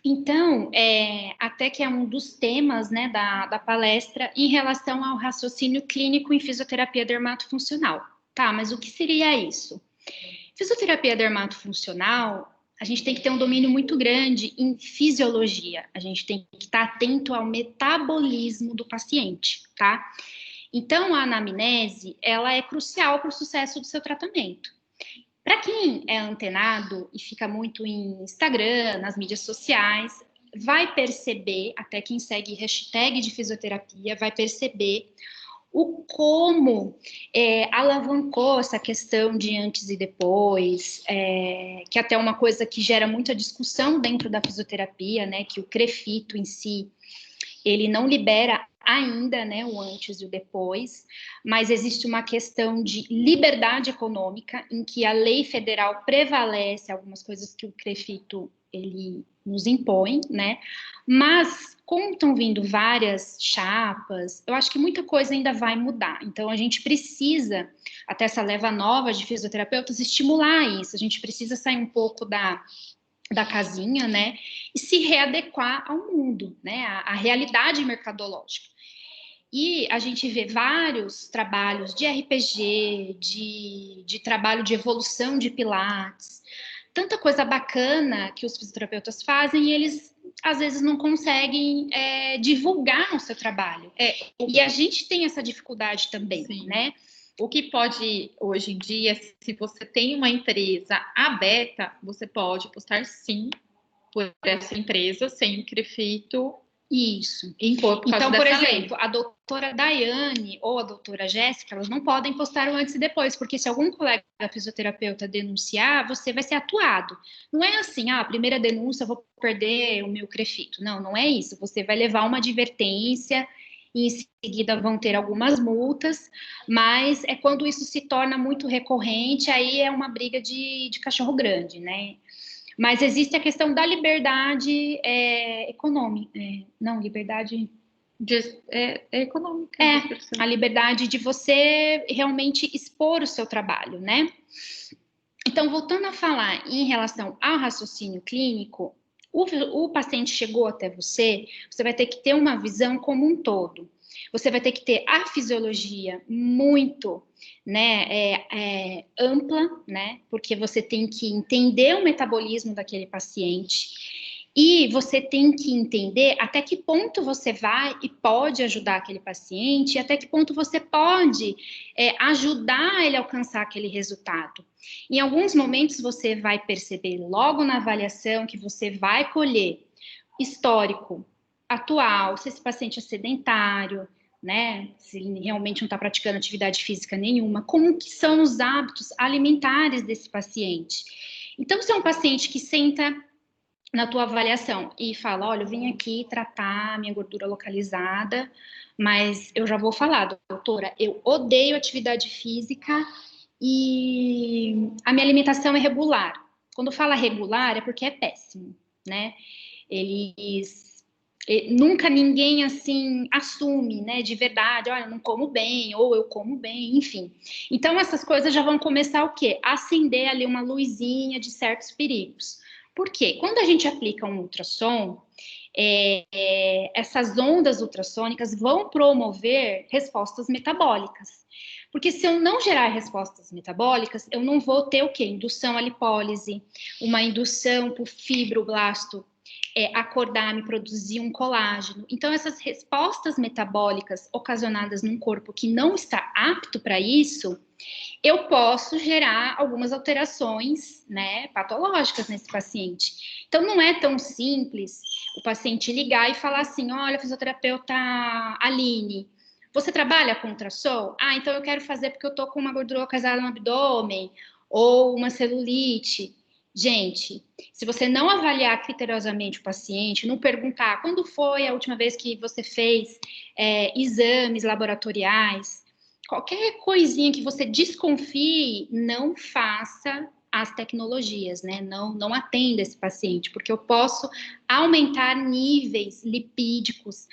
Então, até que é um dos temas, né, da palestra em relação ao raciocínio clínico em fisioterapia dermatofuncional. Tá, mas o que seria isso? Fisioterapia dermatofuncional, a gente tem que ter um domínio muito grande em fisiologia. A gente tem que estar atento ao metabolismo do paciente, tá? Então, a anamnese, ela é crucial para o sucesso do seu tratamento. Para quem é antenado e fica muito em Instagram, nas mídias sociais, vai perceber, até quem segue hashtag de fisioterapia, vai perceber o como alavancou essa questão de antes e depois, que até é uma coisa que gera muita discussão dentro da fisioterapia, né, que o CREFITO em si, ele não libera ainda, né, o antes e o depois, mas existe uma questão de liberdade econômica, em que a lei federal prevalece algumas coisas que o CREFITO, ele nos impõe, né, mas como estão vindo várias chapas, eu acho que muita coisa ainda vai mudar, então a gente precisa, até essa leva nova de fisioterapeutas, estimular isso, a gente precisa sair um pouco da casinha, né, e se readequar ao mundo, né, à realidade mercadológica. E a gente vê vários trabalhos de RPG, de trabalho de evolução de pilates, tanta coisa bacana que os fisioterapeutas fazem e eles, às vezes, não conseguem divulgar o seu trabalho. E a gente tem essa dificuldade também, sim, né? O que pode, hoje em dia, se você tem uma empresa aberta, você pode postar, sim, por essa empresa sem o CREFITO Isso. em corpo. Então, por exemplo, a doutora Daiane ou a doutora Jéssica, elas não podem postar o antes e depois, porque se algum colega fisioterapeuta denunciar, você vai ser atuado. Não é assim, a primeira denúncia, eu vou perder o meu CREFITO. Não, não é isso. Você vai levar uma advertência e em seguida vão ter algumas multas, mas é quando isso se torna muito recorrente, aí é uma briga de cachorro grande, né? Mas existe a questão da liberdade econômica, não, liberdade... econômica. A liberdade de você realmente expor o seu trabalho, né? Então, voltando a falar em relação ao raciocínio clínico, o paciente chegou até você, você vai ter que ter uma visão como um todo. Você vai ter que ter a fisiologia muito, né, ampla, né, porque você tem que entender o metabolismo daquele paciente e você tem que entender até que ponto você vai e pode ajudar aquele paciente, e até que ponto você pode ajudar ele a alcançar aquele resultado. Em alguns momentos você vai perceber logo na avaliação que você vai colher histórico atual, se esse paciente é sedentário, né, se ele realmente não está praticando atividade física nenhuma, como que são os hábitos alimentares desse paciente. Então, se é um paciente que senta na tua avaliação e fala, olha, eu vim aqui tratar minha gordura localizada, mas eu já vou falar, doutora, eu odeio atividade física e a minha alimentação é regular. Quando fala regular é porque é péssimo, né? Nunca ninguém, assim, assume, né, de verdade, olha, eu não como bem, ou eu como bem, enfim. Então, essas coisas já vão começar o quê? A acender ali uma luzinha de certos perigos. Por quê? Quando a gente aplica um ultrassom, essas ondas ultrassônicas vão promover respostas metabólicas. Porque se eu não gerar respostas metabólicas, eu não vou ter o quê? Indução à lipólise, uma indução para o fibroblasto acordar, me produzir um colágeno. Então, essas respostas metabólicas ocasionadas num corpo que não está apto para isso, eu posso gerar algumas alterações, né, patológicas nesse paciente. Então, não é tão simples o paciente ligar e falar assim, olha, fisioterapeuta Aline, você trabalha com ultrassom? Ah, então eu quero fazer porque eu tô com uma gordura localizada no abdômen ou uma celulite. Gente, se você não avaliar criteriosamente o paciente, não perguntar quando foi a última vez que você fez exames laboratoriais, qualquer coisinha que você desconfie, não faça as tecnologias, né? Não atenda esse paciente, porque eu posso aumentar níveis lipídicos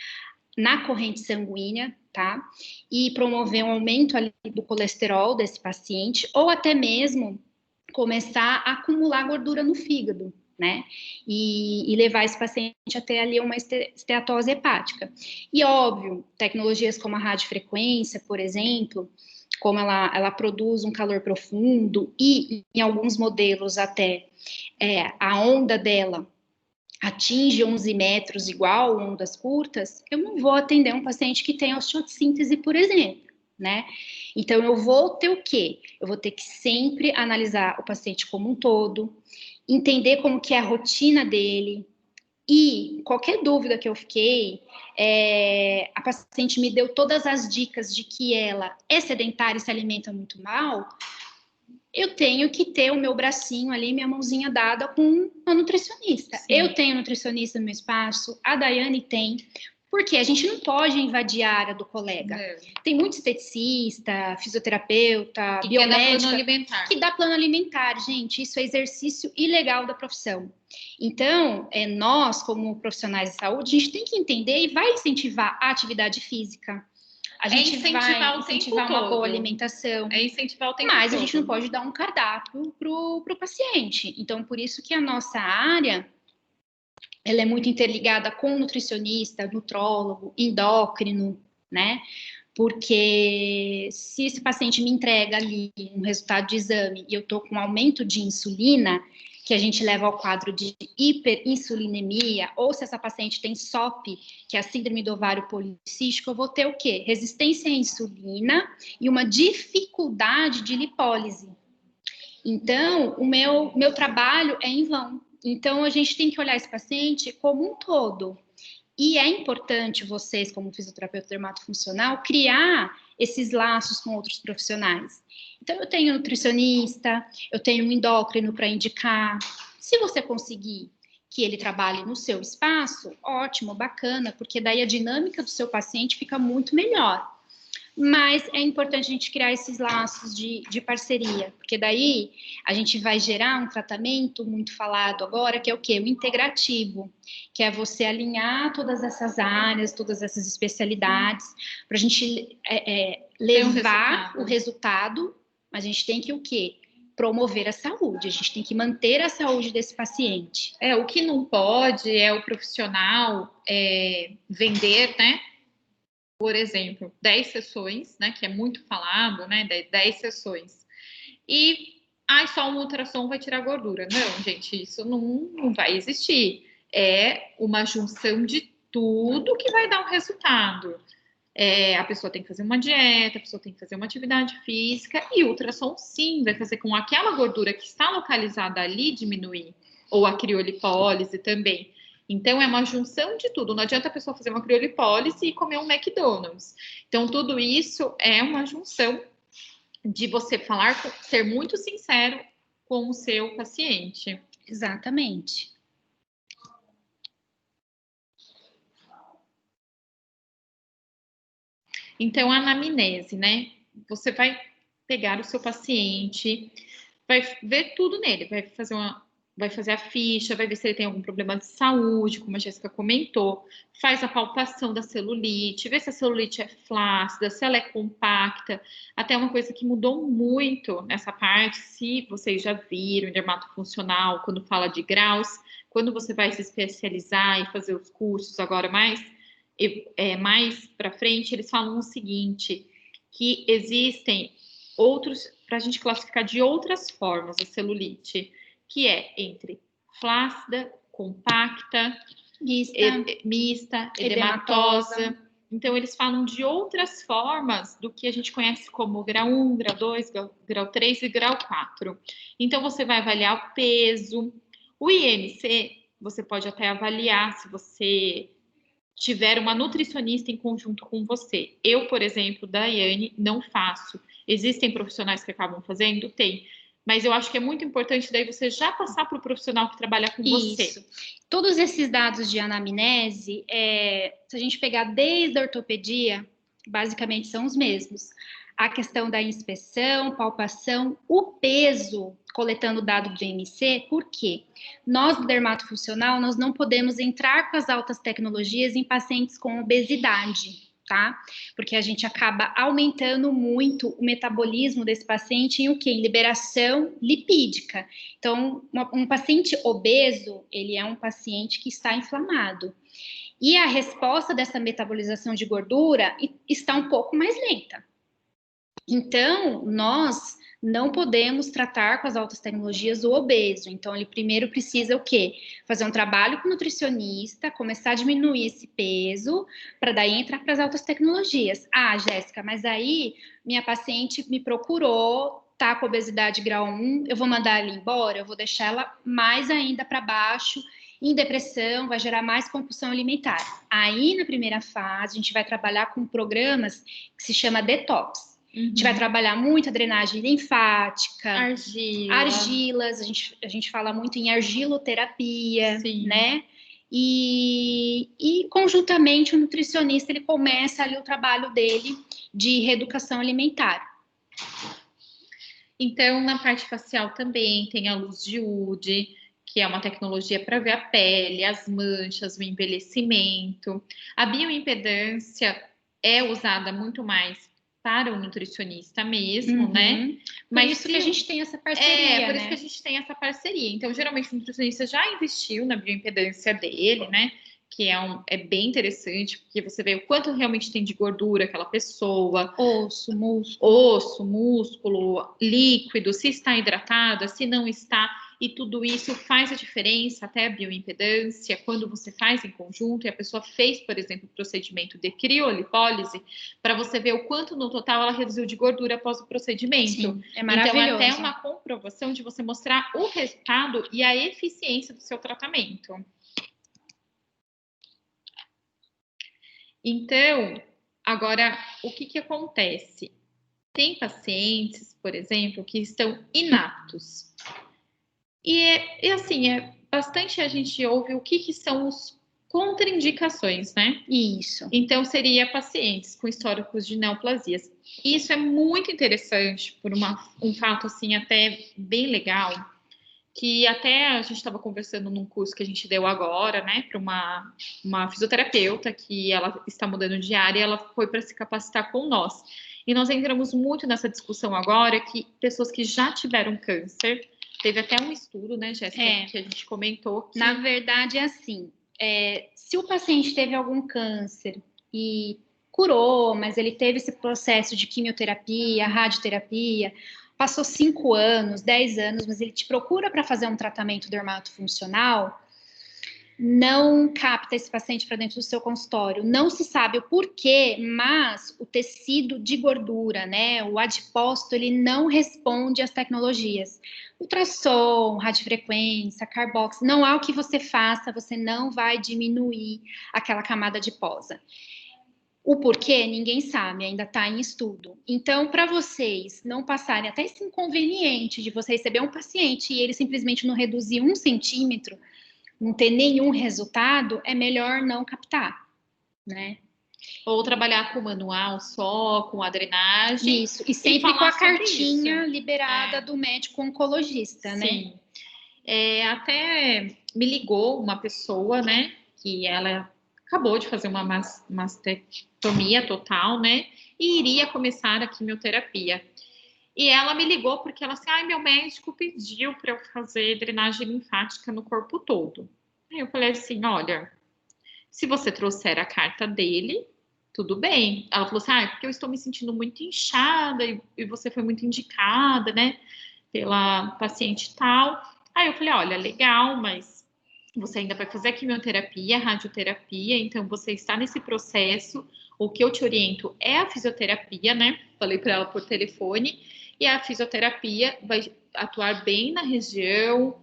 na corrente sanguínea, tá? E promover um aumento ali do colesterol desse paciente, ou até mesmo começar a acumular gordura no fígado, né? E levar esse paciente até ali uma esteatose hepática. E óbvio, tecnologias como a radiofrequência, por exemplo, como ela produz um calor profundo e em alguns modelos até a onda dela atinge 11 metros igual ondas curtas, eu não vou atender um paciente que tem osteossíntese, por exemplo, né? Então, eu vou ter o quê? Eu vou ter que sempre analisar o paciente como um todo, entender como que é a rotina dele, e qualquer dúvida que eu fiquei, a paciente me deu todas as dicas de que ela é sedentária e se alimenta muito mal, eu tenho que ter o meu bracinho ali, minha mãozinha dada com uma nutricionista. Sim. Eu tenho nutricionista no meu espaço, a Daiane tem, porque a gente não pode invadir a área do colega. Tem muito esteticista, fisioterapeuta, biomédica, que dá plano alimentar, gente, isso é exercício ilegal da profissão. Então, nós, como profissionais de saúde, a gente tem que entender e vai incentivar a atividade física. A gente vai incentivar uma boa alimentação. Incentivar o tempo todo. Mas a gente não pode dar um cardápio para o paciente. Então, por isso que a nossa área, ela é muito interligada com nutricionista, nutrólogo, endócrino, né? Porque se esse paciente me entrega ali um resultado de exame e eu tô com aumento de insulina, que a gente leva ao quadro de hiperinsulinemia, ou se essa paciente tem SOP, que é a síndrome do ovário policístico, eu vou ter o quê? Resistência à insulina e uma dificuldade de lipólise. Então, o meu trabalho é em vão. Então, a gente tem que olhar esse paciente como um todo. E é importante vocês, como fisioterapeuta dermatofuncional, criar esses laços com outros profissionais. Então, eu tenho nutricionista, eu tenho um endócrino para indicar. Se você conseguir que ele trabalhe no seu espaço, ótimo, bacana, porque daí a dinâmica do seu paciente fica muito melhor. Mas é importante a gente criar esses laços de parceria, porque daí a gente vai gerar um tratamento muito falado agora, que é o quê? O integrativo, que é você alinhar todas essas áreas, todas essas especialidades, para a gente levar o resultado, mas a gente tem que o quê? Promover a saúde, a gente tem que manter a saúde desse paciente. O que não pode é o profissional vender, né? Por exemplo, 10 sessões, né, que é muito falado, né, 10 sessões, e só um ultrassom vai tirar gordura. Não, gente, isso não vai existir. É uma junção de tudo que vai dar um resultado. A pessoa tem que fazer uma dieta, a pessoa tem que fazer uma atividade física, e o ultrassom, sim, vai fazer com aquela gordura que está localizada ali diminuir, ou a criolipólise também. Então, é uma junção de tudo. Não adianta a pessoa fazer uma criolipólise e comer um McDonald's. Então, tudo isso é uma junção de você ser muito sincero com o seu paciente. Exatamente. Então, a anamnese, né? Você vai pegar o seu paciente, vai ver tudo nele, vai fazer a ficha, vai ver se ele tem algum problema de saúde, como a Jéssica comentou, faz a palpação da celulite, vê se a celulite é flácida, se ela é compacta. Até uma coisa que mudou muito nessa parte, se vocês já viram em dermatofuncional, quando fala de graus, quando você vai se especializar e fazer os cursos agora mais para frente, eles falam o seguinte, que existem outros, para a gente classificar de outras formas a celulite, que é entre flácida, compacta, mista, edematosa. Então, eles falam de outras formas do que a gente conhece como grau 1, grau 2, grau 3 e grau 4. Então, você vai avaliar o peso. O IMC, você pode até avaliar se você tiver uma nutricionista em conjunto com você. Eu, por exemplo, Daiane, não faço. Existem profissionais que acabam fazendo? Tem. Mas eu acho que é muito importante daí você já passar para o profissional que trabalha com você. Todos esses dados de anamnese, se a gente pegar desde a ortopedia, basicamente são os mesmos. A questão da inspeção, palpação, o peso, coletando dado do IMC, por quê? Nós, do dermatofuncional, nós não podemos entrar com as altas tecnologias em pacientes com obesidade, tá? Porque a gente acaba aumentando muito o metabolismo desse paciente em o quê? Em liberação lipídica. Então, um paciente obeso, ele é um paciente que está inflamado. E a resposta dessa metabolização de gordura está um pouco mais lenta. Então, nós não podemos tratar com as altas tecnologias o obeso. Então, ele primeiro precisa o quê? Fazer um trabalho com o nutricionista, começar a diminuir esse peso, para daí entrar para as altas tecnologias. Jéssica, mas aí minha paciente me procurou, tá com obesidade grau 1, eu vou mandar ela embora, eu vou deixar ela mais ainda para baixo, em depressão, vai gerar mais compulsão alimentar. Aí, na primeira fase, a gente vai trabalhar com programas que se chama detox. A gente vai trabalhar muito a drenagem linfática, argilas, a gente fala muito em argiloterapia, sim, né? E conjuntamente o nutricionista ele começa ali o trabalho dele de reeducação alimentar. Então, na parte facial também tem a luz de Ude, que é uma tecnologia para ver a pele, as manchas, o envelhecimento. A bioimpedância é usada muito mais para o nutricionista mesmo, né? Mas por isso que a gente tem essa parceria, por isso que a gente tem essa parceria. Então, geralmente, o nutricionista já investiu na bioimpedância dele, né? Que é bem interessante, porque você vê o quanto realmente tem de gordura aquela pessoa. Osso, músculo, líquido, se está hidratada, se não está. e tudo isso faz a diferença, até a bioimpedância, quando você faz em conjunto, e a pessoa fez, por exemplo, o procedimento de criolipólise, para você ver o quanto no total ela reduziu de gordura após o procedimento. Sim, é maravilhoso. Então, é até uma comprovação de você mostrar o resultado e a eficiência do seu tratamento. Então, agora, o que acontece? Tem pacientes, por exemplo, que estão inaptos. E assim, bastante a gente ouve o que são os contraindicações, né? Isso. Então, seria pacientes com históricos de neoplasias. Isso é muito interessante por um fato, assim, até bem legal, que até a gente estava conversando num curso que a gente deu agora, né, para uma fisioterapeuta que ela está mudando de área e ela foi para se capacitar com nós. E nós entramos muito nessa discussão agora que pessoas que já tiveram câncer, teve até um estudo, né, Jéssica, que a gente comentou. Que... Na verdade, é assim, se o paciente teve algum câncer e curou, mas ele teve esse processo de quimioterapia, radioterapia, passou 5 anos, 10 anos, mas ele te procura para fazer um tratamento dermatofuncional, não capta esse paciente para dentro do seu consultório. Não se sabe o porquê, mas o tecido de gordura, né, o adipócito, ele não responde às tecnologias. Ultrassom, radiofrequência, carbox, não há o que você faça, você não vai diminuir aquela camada adiposa. O porquê, ninguém sabe, ainda está em estudo. Então, para vocês não passarem até esse inconveniente de você receber um paciente e ele simplesmente não reduzir 1 centímetro, não ter nenhum resultado, é melhor não captar, né? Ou trabalhar com manual só, com a drenagem. Isso, e sempre com a cartinha liberada do médico oncologista, né? Sim. Até me ligou uma pessoa, né, que ela acabou de fazer uma mastectomia total, né, e iria começar a quimioterapia. E ela me ligou porque ela assim, meu médico pediu para eu fazer drenagem linfática no corpo todo. Aí eu falei assim, olha, se você trouxer a carta dele, tudo bem. Ela falou assim, porque eu estou me sentindo muito inchada e você foi muito indicada, né, pela paciente tal. Aí eu falei, olha, legal, mas você ainda vai fazer a quimioterapia, a radioterapia, então você está nesse processo. O que eu te oriento é a fisioterapia, né? Falei para ela por telefone. E a fisioterapia vai atuar bem na região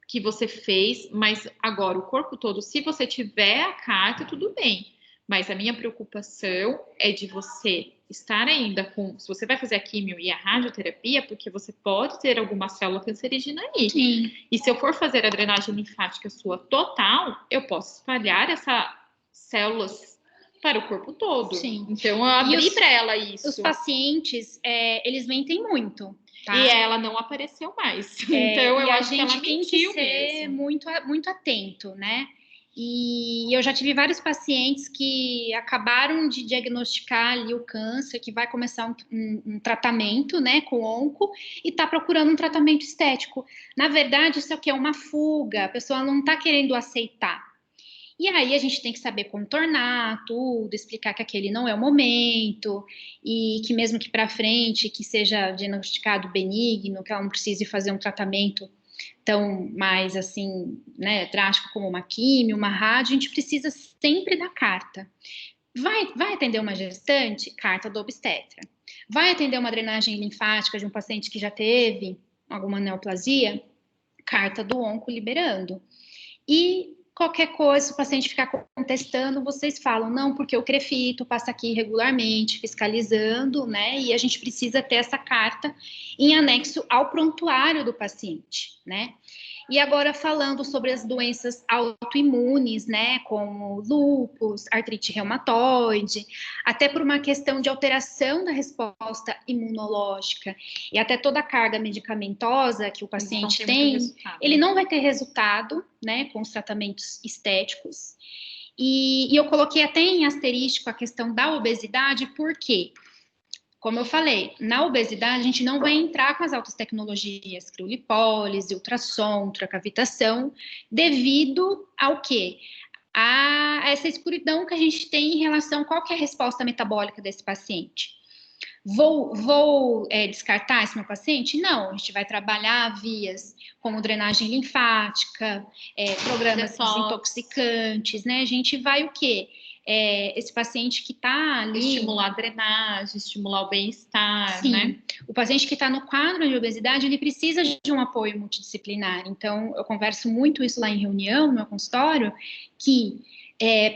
que você fez, mas agora o corpo todo, se você tiver a carta, tudo bem. Mas a minha preocupação é de você estar ainda com... Se você vai fazer a quimio e a radioterapia, porque você pode ter alguma célula cancerígena aí. Sim. E se eu for fazer a drenagem linfática sua total, eu posso espalhar essas células para o corpo todo. Sim. Então, eu abri para ela isso. Os pacientes, eles mentem muito. Tá? E ela não apareceu mais. Então, eu acho que ela mentiu mesmo. A gente tem que ser muito atento, né? E eu já tive vários pacientes que acabaram de diagnosticar ali o câncer, que vai começar um tratamento, né, com onco, e está procurando um tratamento estético. Na verdade, isso aqui é uma fuga, a pessoa não está querendo aceitar. E aí a gente tem que saber contornar tudo, explicar que aquele não é o momento, e que mesmo que para frente, que seja diagnosticado benigno, que ela não precise fazer um tratamento tão mais assim, né, drástico como uma quimio, uma rádio, a gente precisa sempre da carta. Vai atender uma gestante? Carta do obstetra. Vai atender uma drenagem linfática de um paciente que já teve alguma neoplasia? Carta do onco liberando. E qualquer coisa, se o paciente ficar contestando, vocês falam, não, porque o CREFITO passa aqui regularmente, fiscalizando, né, e a gente precisa ter essa carta em anexo ao prontuário do paciente, né. E agora falando sobre as doenças autoimunes, né, como lúpus, artrite reumatoide, até por uma questão de alteração da resposta imunológica e até toda a carga medicamentosa que o paciente tem, ele não vai ter resultado, né, com os tratamentos estéticos. E eu coloquei até em asterístico a questão da obesidade, porque, como eu falei, na obesidade a gente não vai entrar com as altas tecnologias, criolipólise, ultrassom, ultracavitação, devido ao quê? A essa escuridão que a gente tem em relação a qual que é a resposta metabólica desse paciente. Vou descartar esse meu paciente? Não, a gente vai trabalhar vias como drenagem linfática, programas desintoxicantes, né? A gente vai o quê? Esse paciente que está ali... Estimular a drenagem, estimular o bem-estar, Sim, né? O paciente que está no quadro de obesidade, ele precisa de um apoio multidisciplinar. Então, eu converso muito isso lá em reunião, no meu consultório, que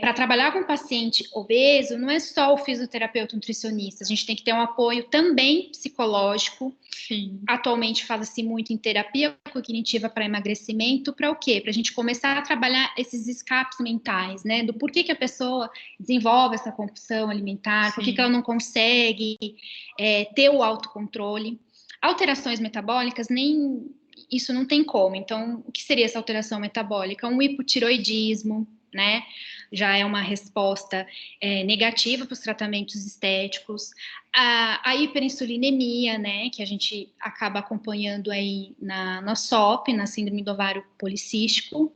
para trabalhar com paciente obeso, não é só o fisioterapeuta nutricionista, a gente tem que ter um apoio também psicológico. Sim. Atualmente fala-se muito em terapia cognitiva para emagrecimento, para o quê? Para a gente começar a trabalhar esses escapes mentais, né? Do porquê que a pessoa desenvolve essa compulsão alimentar, por que ela não consegue ter o autocontrole. Alterações metabólicas, nem isso não tem como. Então, o que seria essa alteração metabólica? Um hipotiroidismo, né? Já é uma resposta negativa para os tratamentos estéticos. A hiperinsulinemia, né? Que a gente acaba acompanhando aí na SOP, na síndrome do ovário policístico.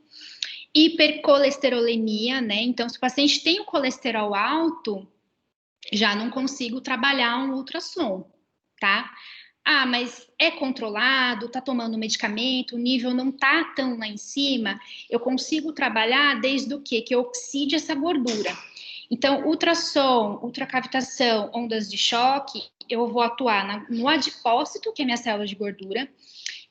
Hipercolesterolemia, né? Então, se o paciente tem o colesterol alto, já não consigo trabalhar um ultrassom, tá? Ah, mas é controlado, tá tomando medicamento, o nível não tá tão lá em cima, eu consigo trabalhar desde o quê? Que eu oxide essa gordura. Então, ultrassom, ultracavitação, ondas de choque, eu vou atuar no adipócito, que é minha célula de gordura,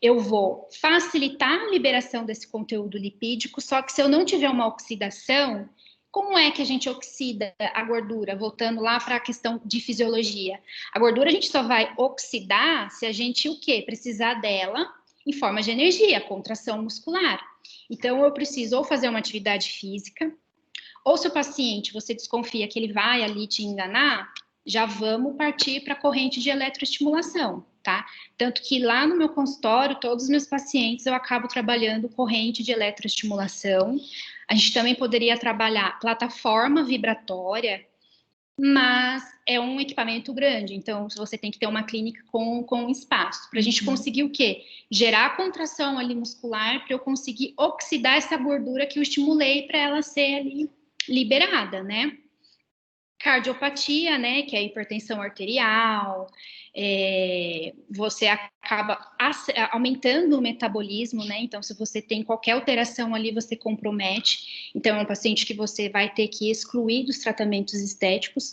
eu vou facilitar a liberação desse conteúdo lipídico, só que se eu não tiver uma oxidação, como é que a gente oxida a gordura? Voltando lá para a questão de fisiologia. A gordura a gente só vai oxidar se a gente o quê? Precisar dela em forma de energia, contração muscular. Então, eu preciso ou fazer uma atividade física, ou se o paciente, você desconfia que ele vai ali te enganar, já vamos partir para a corrente de eletroestimulação, tá? Tanto que lá no meu consultório, todos os meus pacientes, eu acabo trabalhando corrente de eletroestimulação. A gente também poderia trabalhar plataforma vibratória, mas é um equipamento grande, então você tem que ter uma clínica com espaço, para a gente conseguir o quê? Gerar contração ali muscular, para eu conseguir oxidar essa gordura que eu estimulei para ela ser ali liberada, né? Cardiopatia, né, que é a hipertensão arterial, você acaba aumentando o metabolismo, né, então se você tem qualquer alteração ali, você compromete, então é um paciente que você vai ter que excluir dos tratamentos estéticos.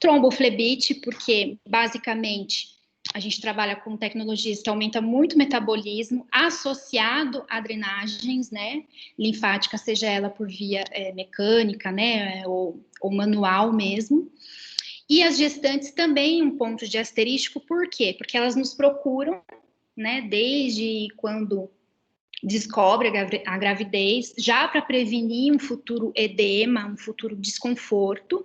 Tromboflebite, porque basicamente a gente trabalha com tecnologias que aumentam muito o metabolismo, associado a drenagens, né, linfática, seja ela por via mecânica, né, ou manual mesmo. E as gestantes também um ponto de asterístico, por quê? Porque elas nos procuram, né, desde quando descobre a gravidez, já para prevenir um futuro edema, um futuro desconforto.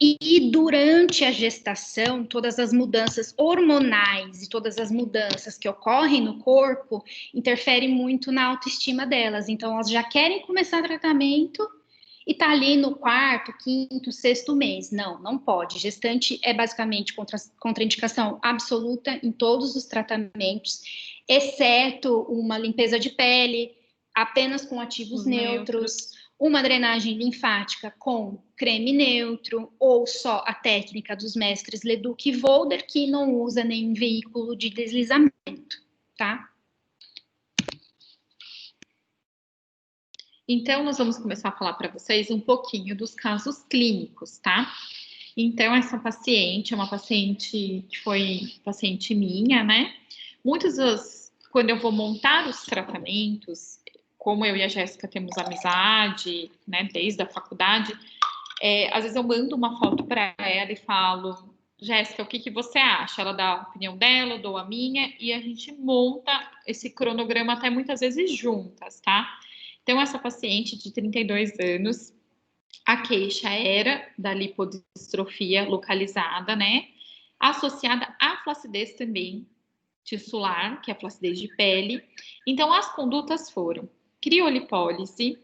E durante a gestação, todas as mudanças hormonais e todas as mudanças que ocorrem no corpo interferem muito na autoestima delas. Então, elas já querem começar tratamento e tá ali no quarto, quinto, sexto mês. Não pode. Gestante é basicamente contraindicação absoluta em todos os tratamentos, exceto uma limpeza de pele, apenas com ativos neutros, uma drenagem linfática com creme neutro, ou só a técnica dos mestres Leduc e Volder, que não usa nenhum veículo de deslizamento, tá? Então, nós vamos começar a falar para vocês um pouquinho dos casos clínicos, tá? Então, essa paciente é uma paciente que foi paciente minha, né? Muitas vezes, quando eu vou montar os tratamentos, como eu e a Jéssica temos amizade, né, desde a faculdade, às vezes eu mando uma foto para ela e falo, Jéssica, o que você acha? Ela dá a opinião dela, eu dou a minha, e a gente monta esse cronograma até muitas vezes juntas, tá? Então, essa paciente de 32 anos, a queixa era da lipodistrofia localizada, né? Associada à flacidez também tissular, que é a flacidez de pele. Então, as condutas foram criolipólise,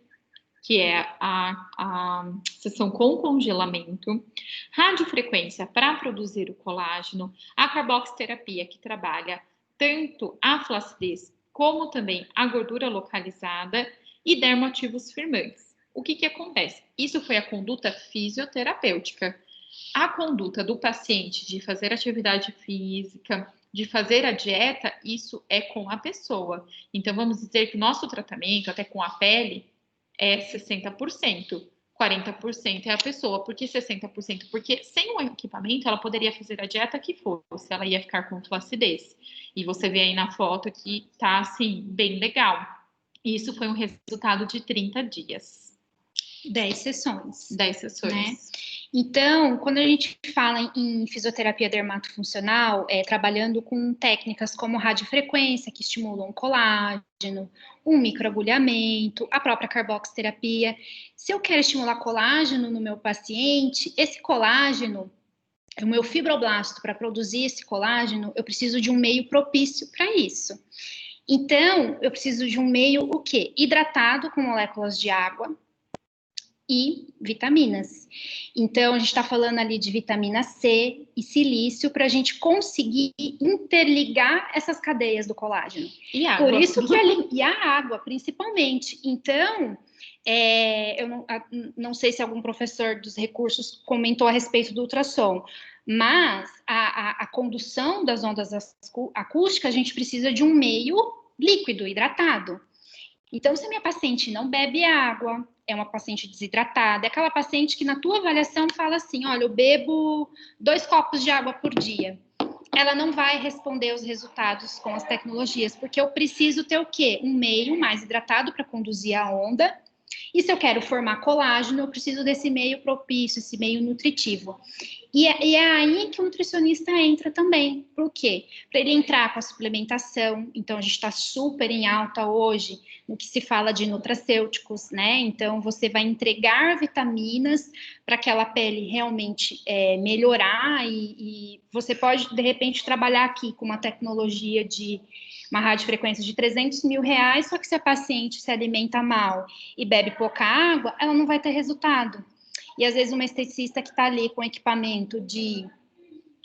que é a sessão com congelamento, radiofrequência para produzir o colágeno, a carboxiterapia, que trabalha tanto a flacidez como também a gordura localizada, e dermoativos firmantes. O que acontece? Isso foi a conduta fisioterapêutica. A conduta do paciente de fazer atividade física, de fazer a dieta, isso é com a pessoa. Então, vamos dizer que o nosso tratamento, até com a pele, é 60%. 40% é a pessoa. Por que 60%? Porque sem o equipamento, ela poderia fazer a dieta que fosse, ela ia ficar com flacidez. E você vê aí na foto que tá, assim, bem legal. Isso foi um resultado de 30 dias. 10 sessões. 10 sessões. Né? Então, quando a gente fala em fisioterapia dermatofuncional, trabalhando com técnicas como radiofrequência, que estimulam o colágeno, um microagulhamento, a própria carboxiterapia. Se eu quero estimular colágeno no meu paciente, esse colágeno, o meu fibroblasto, para produzir esse colágeno, eu preciso de um meio propício para isso. Então, eu preciso de um meio, o quê? Hidratado com moléculas de água e vitaminas. Então, a gente está falando ali de vitamina C e silício para a gente conseguir interligar essas cadeias do colágeno. E água. Por isso que e a água, principalmente. Então, eu não sei se algum professor dos recursos comentou a respeito do ultrassom, mas a condução das ondas acústicas, a gente precisa de um meio líquido, hidratado. Então, se a minha paciente não bebe água, é uma paciente desidratada, é aquela paciente que na tua avaliação fala assim, olha, eu bebo 2 copos de água por dia. Ela não vai responder os resultados com as tecnologias, porque eu preciso ter o quê? Um meio mais hidratado para conduzir a onda. E se eu quero formar colágeno, eu preciso desse meio propício, esse meio nutritivo. E é aí que o nutricionista entra também. Por quê? Para ele entrar com a suplementação. Então, a gente está super em alta hoje no que se fala de nutracêuticos, né? Então, você vai entregar vitaminas para aquela pele realmente melhorar e você pode, de repente, trabalhar aqui com uma tecnologia de uma radiofrequência de 300 mil reais, só que se a paciente se alimenta mal e bebe pouca água, ela não vai ter resultado. E às vezes uma esteticista que está ali com equipamento de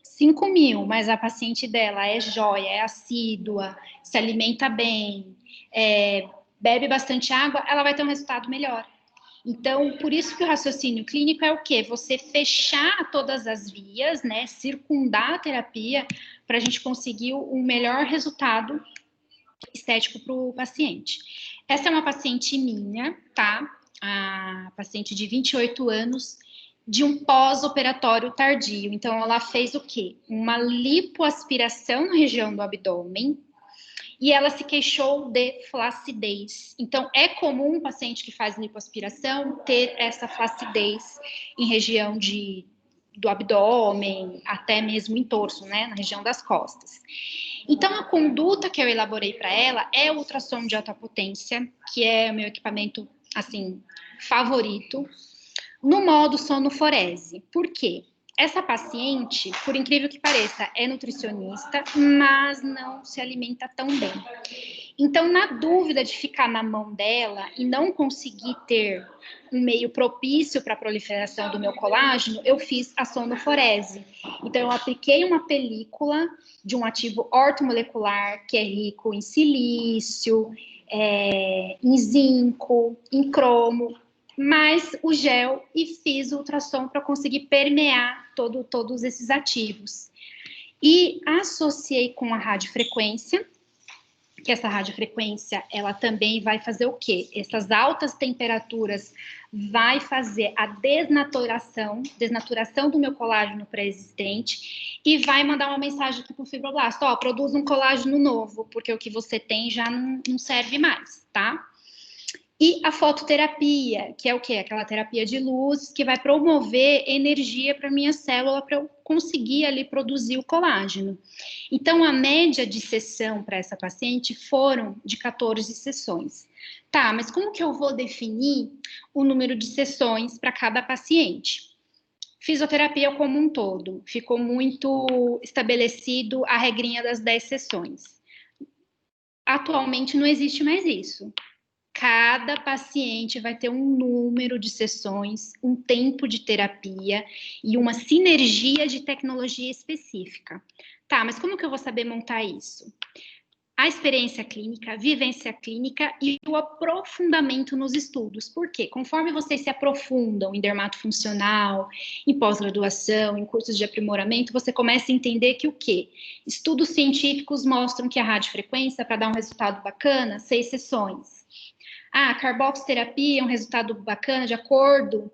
5 mil, mas a paciente dela é joia, é assídua, se alimenta bem, bebe bastante água, ela vai ter um resultado melhor. Então, por isso que o raciocínio clínico é o quê? Você fechar todas as vias, né? Circundar a terapia para a gente conseguir um melhor resultado estético para o paciente. Essa é uma paciente minha, tá? A paciente de 28 anos, de um pós-operatório tardio. Então, ela fez o quê? Uma lipoaspiração na região do abdômen e ela se queixou de flacidez. Então, é comum um paciente que faz lipoaspiração ter essa flacidez em região do abdômen, até mesmo em torso, né? Na região das costas. Então, a conduta que eu elaborei para ela é o ultrassom de alta potência, que é o meu equipamento, assim, favorito, no modo sonoforese. Por quê? Essa paciente, por incrível que pareça, é nutricionista, mas não se alimenta tão bem. Então, na dúvida de ficar na mão dela e não conseguir ter um meio propício para a proliferação do meu colágeno, eu fiz a sonoforese. Então, eu apliquei uma película de um ativo ortomolecular que é rico em silício, em zinco, em cromo, mais o gel e fiz o ultrassom para conseguir permear todos esses ativos. E associei com a radiofrequência, que essa radiofrequência, ela também vai fazer o quê? Essas altas temperaturas vai fazer a desnaturação do meu colágeno pré-existente e vai mandar uma mensagem aqui para o fibroblasto, ó, produz um colágeno novo, porque o que você tem já não serve mais, tá? E a fototerapia, que é o quê? Aquela terapia de luz que vai promover energia para minha célula para eu conseguir ali produzir o colágeno. Então, a média de sessão para essa paciente foram de 14 sessões. Tá, mas como que eu vou definir o número de sessões para cada paciente? Fisioterapia como um todo, ficou muito estabelecido a regrinha das 10 sessões. Atualmente não existe mais isso. Cada paciente vai ter um número de sessões, um tempo de terapia e uma sinergia de tecnologia específica. Tá, mas como que eu vou saber montar isso? a experiência clínica, a vivência clínica e o aprofundamento nos estudos. Por quê? Conforme vocês se aprofundam em dermatofuncional, em pós-graduação, em cursos de aprimoramento, você começa a entender que o quê? Estudos científicos mostram que a radiofrequência, para dar um resultado bacana, 6 sessões. A carboxiterapia é um resultado bacana de acordo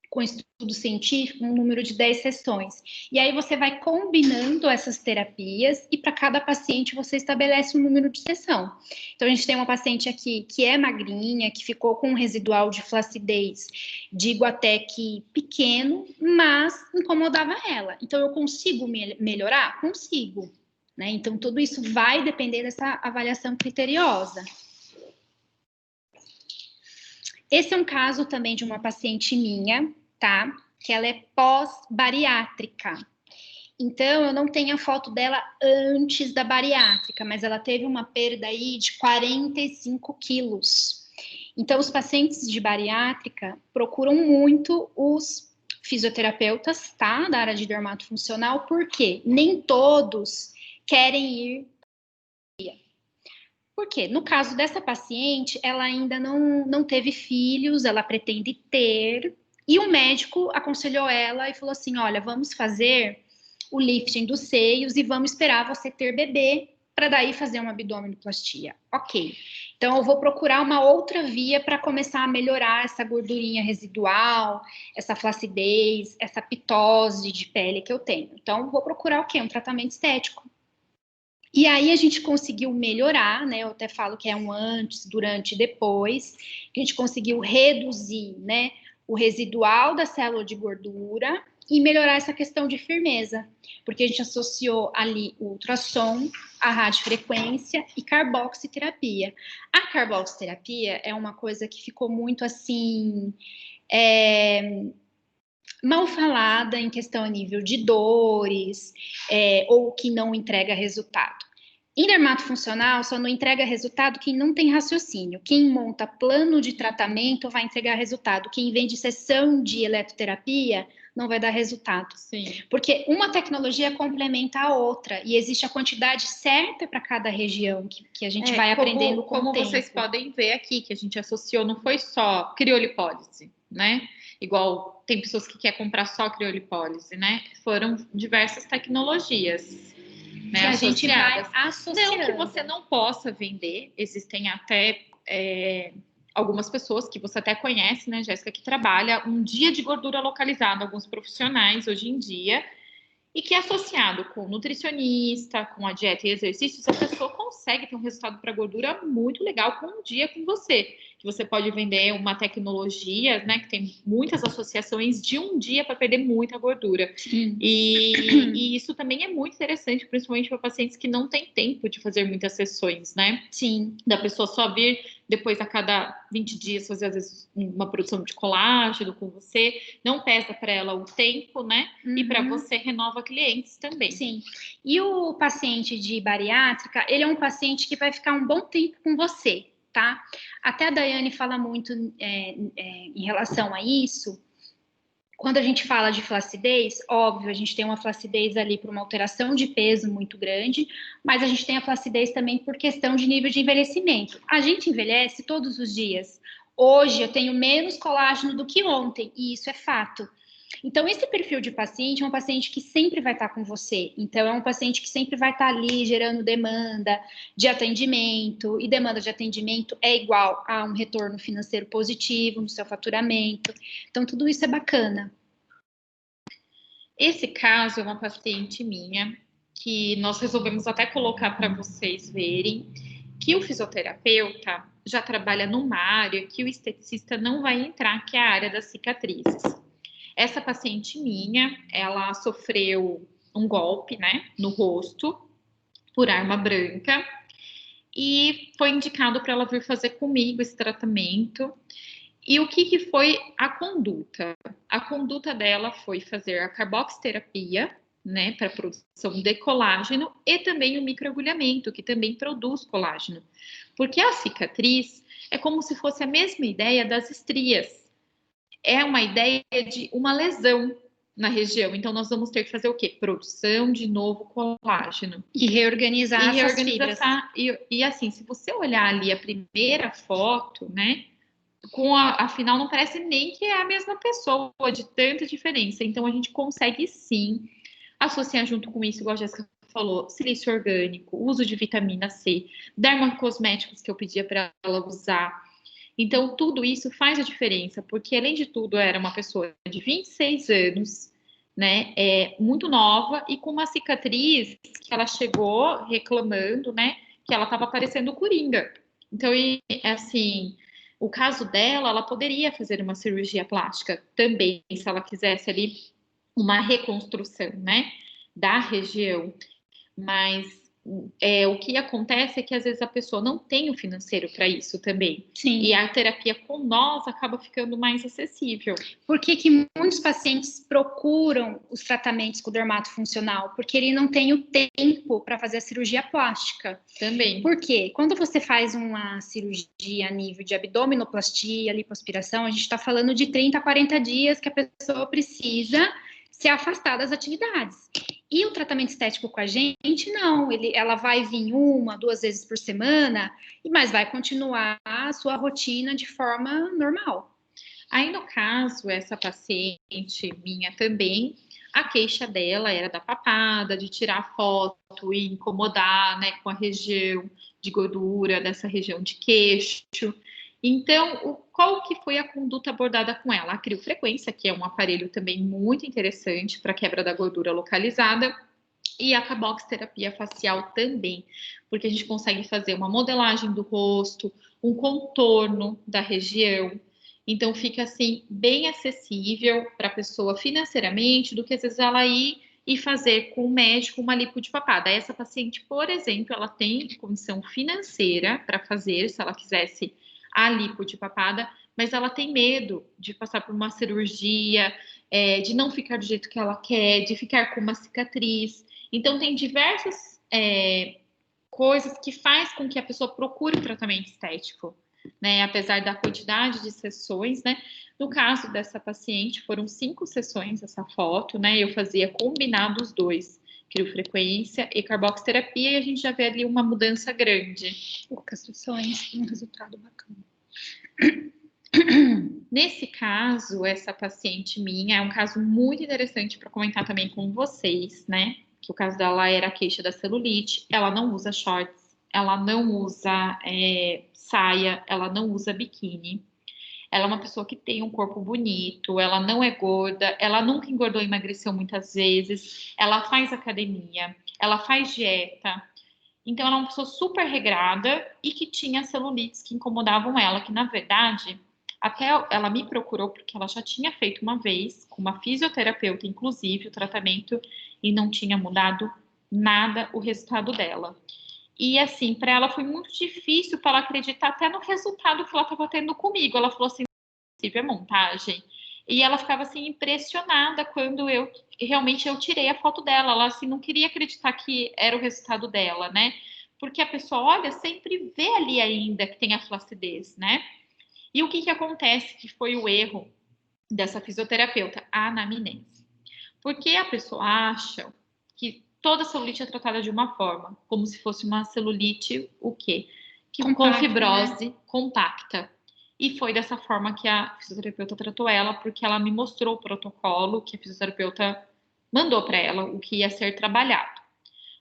com estudo científico, um número de 10 sessões. E aí você vai combinando essas terapias e para cada paciente você estabelece um número de sessão. Então, a gente tem uma paciente aqui que é magrinha, que ficou com um residual de flacidez, digo até que pequeno, mas incomodava ela. Então, eu consigo melhorar? Consigo. Né? Então, tudo isso vai depender dessa avaliação criteriosa. Esse é um caso também de uma paciente minha, tá? Que ela é pós-bariátrica. Então, eu não tenho a foto dela antes da bariátrica, mas ela teve uma perda aí de 45 quilos. Então, os pacientes de bariátrica procuram muito os fisioterapeutas, tá? Da área de dermatofuncional, porque nem todos querem ir. Por quê? No caso dessa paciente, ela ainda não teve filhos, ela pretende ter, e o médico aconselhou ela e falou assim, olha, vamos fazer o lifting dos seios e vamos esperar você ter bebê para daí fazer uma abdominoplastia. Ok. Então, eu vou procurar uma outra via para começar a melhorar essa gordurinha residual, essa flacidez, essa pitose de pele que eu tenho. Então, vou procurar o quê? Um tratamento estético. E aí a gente conseguiu melhorar, né? Eu até falo que é um antes, durante e depois, que a gente conseguiu reduzir, né, o residual da célula de gordura e melhorar essa questão de firmeza, porque a gente associou ali o ultrassom, a radiofrequência e carboxiterapia. A carboxiterapia é uma coisa que ficou muito assim mal falada em questão a nível de dores, ou que não entrega resultado. Em dermatofuncional, só não entrega resultado quem não tem raciocínio. Quem monta plano de tratamento vai entregar resultado. Quem vende sessão de eletroterapia não vai dar resultado. Sim. Porque uma tecnologia complementa a outra e existe a quantidade certa para cada região que a gente vai aprendendo com o tempo. Como vocês podem ver aqui, que a gente associou, não foi só criolipólise, né? Igual tem pessoas que querem comprar só criolipólise, né? Foram diversas tecnologias, né, que a gente vai associando. Não que você não possa vender, existem até algumas pessoas que você até conhece, né, Jéssica, que trabalha um dia de gordura localizada, alguns profissionais hoje em dia, e que associado com nutricionista, com a dieta e exercícios, a pessoa consegue ter um resultado para gordura muito legal com um dia com você. Que você pode vender uma tecnologia, né, que tem muitas associações de um dia para perder muita gordura. E isso também é muito interessante, principalmente para pacientes que não têm tempo de fazer muitas sessões, né? Sim. Da pessoa só vir depois a cada 20 dias fazer, às vezes, uma produção de colágeno com você, não pesa para ela o tempo, né? E para você renova clientes também. Sim. E o paciente de bariátrica, ele é um paciente que vai ficar um bom tempo com você, tá? Até a Daiane fala muito em relação a isso. Quando a gente fala de flacidez, óbvio, a gente tem uma flacidez ali por uma alteração de peso muito grande, mas a gente tem a flacidez também por questão de nível de envelhecimento. A gente envelhece todos os dias. Hoje eu tenho menos colágeno do que ontem, e isso é fato. Então, esse perfil de paciente é um paciente que sempre vai estar com você. Então, é um paciente que sempre vai estar ali gerando demanda de atendimento. E demanda de atendimento é igual a um retorno financeiro positivo no seu faturamento. Então, tudo isso é bacana. Esse caso é uma paciente minha que nós resolvemos até colocar para vocês verem que o fisioterapeuta já trabalha numa área que o esteticista não vai entrar, que é a área das cicatrizes. Essa paciente minha, ela sofreu um golpe, né, no rosto por arma branca e foi indicado para ela vir fazer comigo esse tratamento. E o que foi a conduta? A conduta dela foi fazer a carboxiterapia, né, para produção de colágeno e também o microagulhamento, que também produz colágeno. Porque a cicatriz é como se fosse a mesma ideia das estrias. É uma ideia de uma lesão. na região. Então, nós vamos ter que fazer o quê? Produção de novo colágeno. E reorganizar essas fibras. E assim, se você olhar ali a primeira foto, né? Afinal, não parece nem que é a mesma pessoa, de tanta diferença. Então, a gente consegue sim associar junto com isso, igual a Jéssica falou, silício orgânico, uso de vitamina C, dermocosméticos que eu pedia para ela usar. Então, tudo isso faz a diferença, porque, além de tudo, era uma pessoa de 26 anos, né, muito nova, e com uma cicatriz que ela chegou reclamando, né, que ela estava parecendo coringa. Então, assim, o caso dela, ela poderia fazer uma cirurgia plástica também, se ela quisesse ali uma reconstrução, né, da região. Mas o que acontece é que às vezes a pessoa não tem o financeiro para isso também. Sim. E a terapia com nós acaba ficando mais acessível. Por que muitos pacientes procuram os tratamentos com dermatofuncional? Porque ele não tem o tempo para fazer a cirurgia plástica. Também. Por quê? Quando você faz uma cirurgia a nível de abdominoplastia, lipoaspiração, a gente está falando de 30 a 40 dias que a pessoa precisa se afastar das atividades. E o tratamento estético com a gente, não. Ela vai vir 1, 2 vezes por semana, mas vai continuar a sua rotina de forma normal. Aí, no caso, essa paciente minha também, a queixa dela era da papada, de tirar foto e incomodar, né, com a região de gordura dessa região de queixo. Então, qual que foi a conduta abordada com ela? A criofrequência, que é um aparelho também muito interessante para quebra da gordura localizada, e a carboxterapia facial também, porque a gente consegue fazer uma modelagem do rosto, um contorno da região. Então, fica assim, bem acessível para a pessoa financeiramente, do que às vezes ela ir e fazer com o médico uma lipo de papada. Essa paciente, por exemplo, ela tem condição financeira para fazer, se ela quisesse a lipo de papada, mas ela tem medo de passar por uma cirurgia, de não ficar do jeito que ela quer, de ficar com uma cicatriz. Então, tem diversas coisas que faz com que a pessoa procure um tratamento estético, né? Apesar da quantidade de sessões, né? No caso dessa paciente, foram 5 sessões essa foto, né? Eu fazia combinado os dois, criofrequência e carboxterapia, e a gente já vê ali uma mudança grande. Poucas sessões, um resultado bacana. Nesse caso, essa paciente minha é um caso muito interessante para comentar também com vocês, né? Que o caso dela era a queixa da celulite. Ela não usa shorts, ela não usa saia, ela não usa biquíni. Ela é uma pessoa que tem um corpo bonito, ela não é gorda, ela nunca engordou e emagreceu muitas vezes, ela faz academia, ela faz dieta. Então, ela é uma pessoa super regrada e que tinha celulites que incomodavam ela, que na verdade, até ela me procurou porque ela já tinha feito uma vez, com uma fisioterapeuta, inclusive, o tratamento, e não tinha mudado nada o resultado dela. E assim, para ela foi muito difícil para ela acreditar até no resultado que ela estava tendo comigo. Ela falou assim, é montagem. E ela ficava assim impressionada quando eu tirei a foto dela. Ela assim não queria acreditar que era o resultado dela, né? Porque a pessoa olha, sempre vê ali ainda que tem a flacidez, né? E o que acontece que foi o erro dessa fisioterapeuta? A anamnese. Porque a pessoa acha que toda celulite é tratada de uma forma, como se fosse uma celulite, o quê? Com fibrose, né? Compacta. E foi dessa forma que a fisioterapeuta tratou ela, porque ela me mostrou o protocolo que a fisioterapeuta mandou para ela, o que ia ser trabalhado.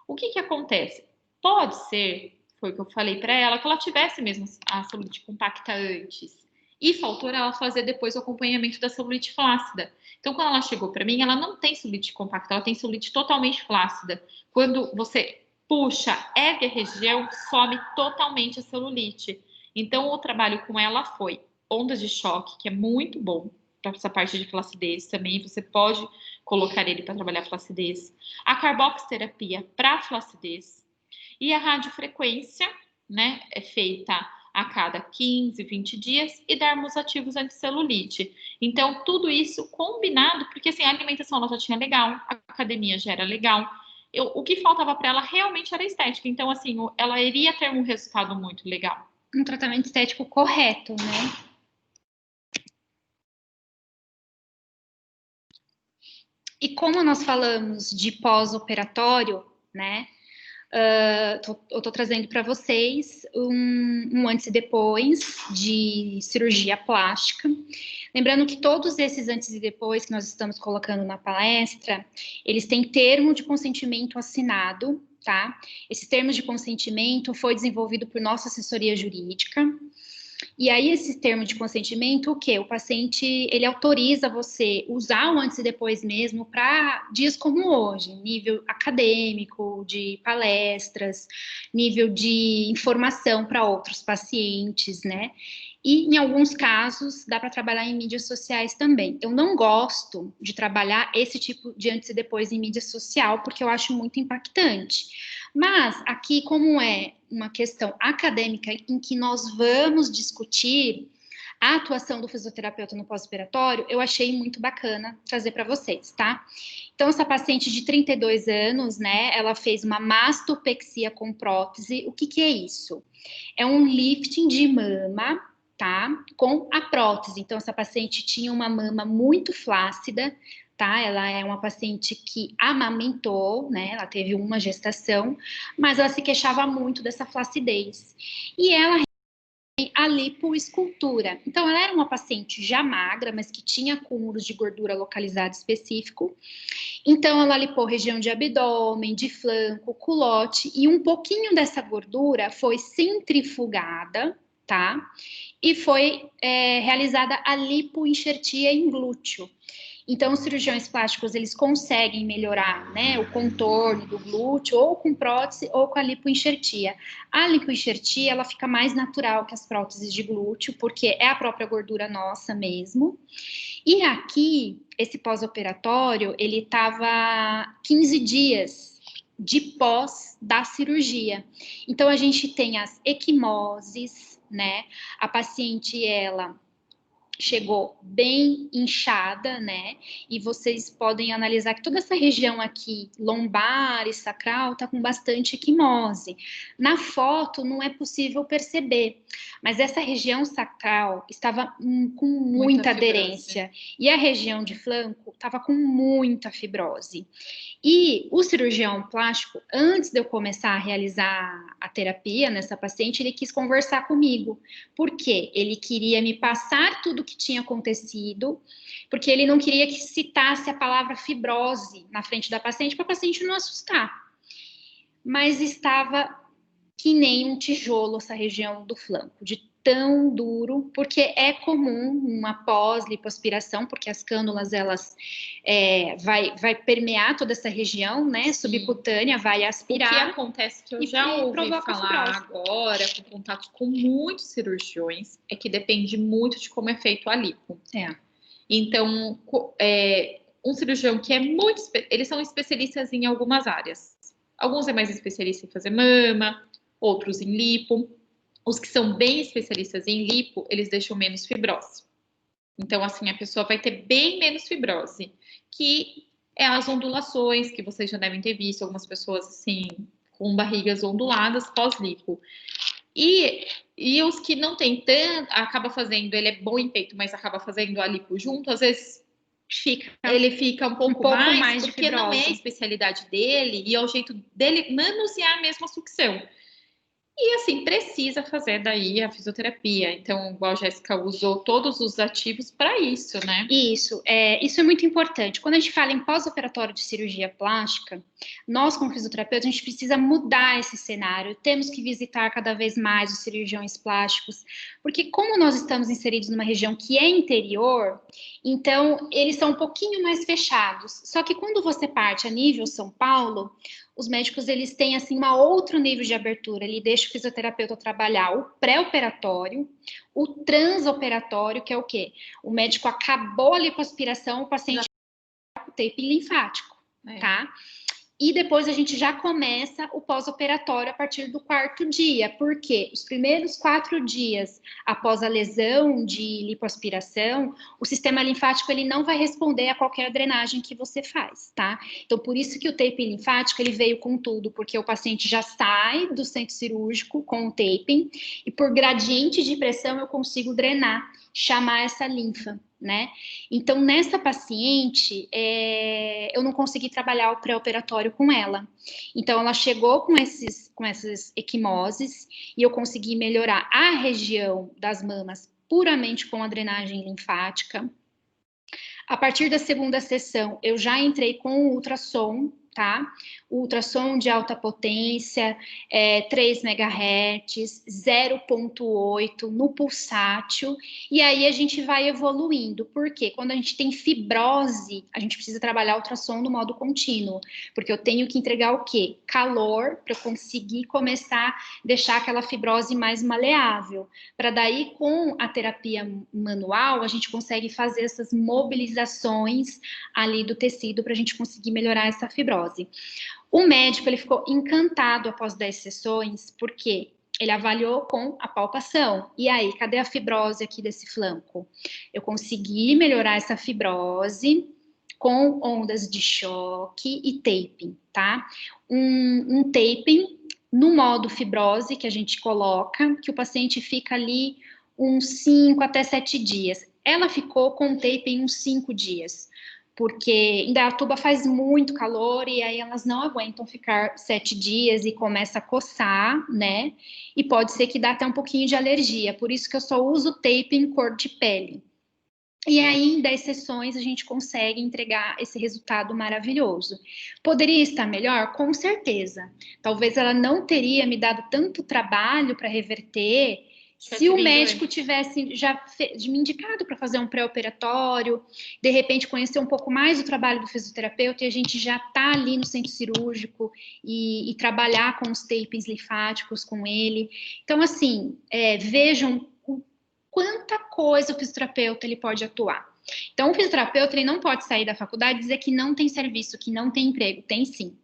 O que acontece? Pode ser, foi o que eu falei para ela, que ela tivesse mesmo a celulite compacta antes. E faltou ela fazer depois o acompanhamento da celulite flácida. Então, quando ela chegou para mim, ela não tem celulite compacta, ela tem celulite totalmente flácida. Quando você puxa, ergue a região, some totalmente a celulite. Então, o trabalho com ela foi ondas de choque, que é muito bom para essa parte de flacidez também. Você pode colocar ele para trabalhar flacidez. A carboxterapia para flacidez. E a radiofrequência, né, é feita a cada 15, 20 dias e darmos ativos anticelulite. Então, tudo isso combinado, porque assim, a alimentação ela já tinha legal, a academia já era legal. O que faltava para ela realmente era estética. Então, assim, ela iria ter um resultado muito legal. Um tratamento estético correto, né? E como nós falamos de pós-operatório, né? Eu estou trazendo para vocês um antes e depois de cirurgia plástica. Lembrando que todos esses antes e depois que nós estamos colocando na palestra, eles têm termo de consentimento assinado, tá? Esse termo de consentimento foi desenvolvido por nossa assessoria jurídica. E aí, esse termo de consentimento, o quê? O paciente, ele autoriza você usar o antes e depois mesmo para dias como hoje, nível acadêmico, de palestras, nível de informação para outros pacientes, né? E, em alguns casos, dá para trabalhar em mídias sociais também. Eu não gosto de trabalhar esse tipo de antes e depois em mídia social, porque eu acho muito impactante. Mas, aqui, como é uma questão acadêmica em que nós vamos discutir a atuação do fisioterapeuta no pós-operatório, eu achei muito bacana trazer para vocês, tá? Então, essa paciente de 32 anos, né, ela fez uma mastopexia com prótese. O que que é isso? É um lifting de mama, tá? Com a prótese. Então, essa paciente tinha uma mama muito flácida, tá? Ela é uma paciente que amamentou, né? Ela teve uma gestação, mas ela se queixava muito dessa flacidez. E ela tem a lipoescultura. Então, ela era uma paciente já magra, mas que tinha acúmulos de gordura localizado específico. Então, ela lipou região de abdômen, de flanco, culote, e um pouquinho dessa gordura foi centrifugada, tá? E foi realizada a lipoenxertia em glúteo. Então, os cirurgiões plásticos, eles conseguem melhorar, né, o contorno do glúteo, ou com prótese, ou com a lipoenxertia. A lipoenxertia, ela fica mais natural que as próteses de glúteo, porque é a própria gordura nossa mesmo. E aqui, esse pós-operatório, ele estava 15 dias de pós da cirurgia. Então, a gente tem as equimoses, né, a paciente, ela chegou bem inchada, né? E vocês podem analisar que toda essa região aqui, lombar e sacral, tá com bastante equimose. Na foto não é possível perceber, mas essa região sacral estava com muita aderência. E a região de flanco estava com muita fibrose. E o cirurgião plástico, antes de eu começar a realizar a terapia nessa paciente, ele quis conversar comigo. Por quê? Ele queria me passar tudo o que tinha acontecido, porque ele não queria que citasse a palavra fibrose na frente da paciente, para a paciente não assustar. Mas estava que nem um tijolo essa região do flanco, de tão duro, porque é comum uma pós-lipoaspiração, porque as cânulas, elas vai permear toda essa região, né, subcutânea, vai aspirar. O que acontece, que eu já ouvi falar agora, com contato com muitos cirurgiões, é que depende muito de como é feito a lipo. Então, um cirurgião que é muito... Eles são especialistas em algumas áreas. Alguns é mais especialista em fazer mama, outros em lipo. Os que são bem especialistas em lipo, eles deixam menos fibrose. Então, assim, a pessoa vai ter bem menos fibrose, que é as ondulações, que vocês já devem ter visto, algumas pessoas, assim, com barrigas onduladas pós-lipo. E os que não tem tanto, acaba fazendo, ele é bom em peito, mas acaba fazendo a lipo junto, às vezes ele fica um pouco mais porque não é a especialidade dele e é o jeito dele manusear a mesma sucção. E, assim, precisa fazer daí a fisioterapia. Então, igual a Jéssica usou todos os ativos para isso, né? Isso é muito importante. Quando a gente fala em pós-operatório de cirurgia plástica, nós, como fisioterapeutas, a gente precisa mudar esse cenário. Temos que visitar cada vez mais os cirurgiões plásticos, porque como nós estamos inseridos numa região que é interior, então, eles são um pouquinho mais fechados. Só que quando você parte a nível São Paulo, os médicos, eles têm, assim, um outro nível de abertura. Ele deixa o fisioterapeuta trabalhar o pré-operatório, o transoperatório, que é o quê? O médico acabou a lipoaspiração, o paciente com tape linfático, tá? E depois a gente já começa o pós-operatório a partir do 4º dia, porque os primeiros 4 dias após a lesão de lipoaspiração, o sistema linfático, ele não vai responder a qualquer drenagem que você faz, tá? Então, por isso que o tape linfático, ele veio com tudo, porque o paciente já sai do centro cirúrgico com o taping, e por gradiente de pressão eu consigo drenar, chamar essa linfa, né? Então, nessa paciente, eu não consegui trabalhar o pré-operatório com ela. Então, ela chegou com essas equimoses e eu consegui melhorar a região das mamas puramente com a drenagem linfática. A partir da segunda sessão, eu já entrei com o ultrassom, tá? O ultrassom de alta potência, 3 MHz, 0,8 no pulsátil, e aí a gente vai evoluindo, porque quando a gente tem fibrose, a gente precisa trabalhar o ultrassom no modo contínuo, porque eu tenho que entregar o quê? Calor, para eu conseguir começar a deixar aquela fibrose mais maleável, para daí com a terapia manual, a gente consegue fazer essas mobilizações ali do tecido para a gente conseguir melhorar essa fibrose. O médico, ele ficou encantado após 10 sessões, porque ele avaliou com a palpação. E aí, cadê a fibrose aqui desse flanco? Eu consegui melhorar essa fibrose com ondas de choque e taping, tá? Um taping no modo fibrose que a gente coloca, que o paciente fica ali uns 5 até 7 dias. Ela ficou com taping uns 5 dias, porque em Indaiatuba faz muito calor e aí elas não aguentam ficar 7 dias e começa a coçar, né? E pode ser que dá até um pouquinho de alergia, por isso que eu só uso tape em cor de pele. E aí, em 10 sessões, a gente consegue entregar esse resultado maravilhoso. Poderia estar melhor? Com certeza. Talvez ela não teria me dado tanto trabalho para reverter se o médico tivesse já me indicado para fazer um pré-operatório, de repente conhecer um pouco mais o trabalho do fisioterapeuta e a gente já está ali no centro cirúrgico e trabalhar com os tapings linfáticos com ele. Então, assim, vejam quanta coisa o fisioterapeuta ele pode atuar. Então, o fisioterapeuta ele não pode sair da faculdade e dizer que não tem serviço, que não tem emprego. Tem sim.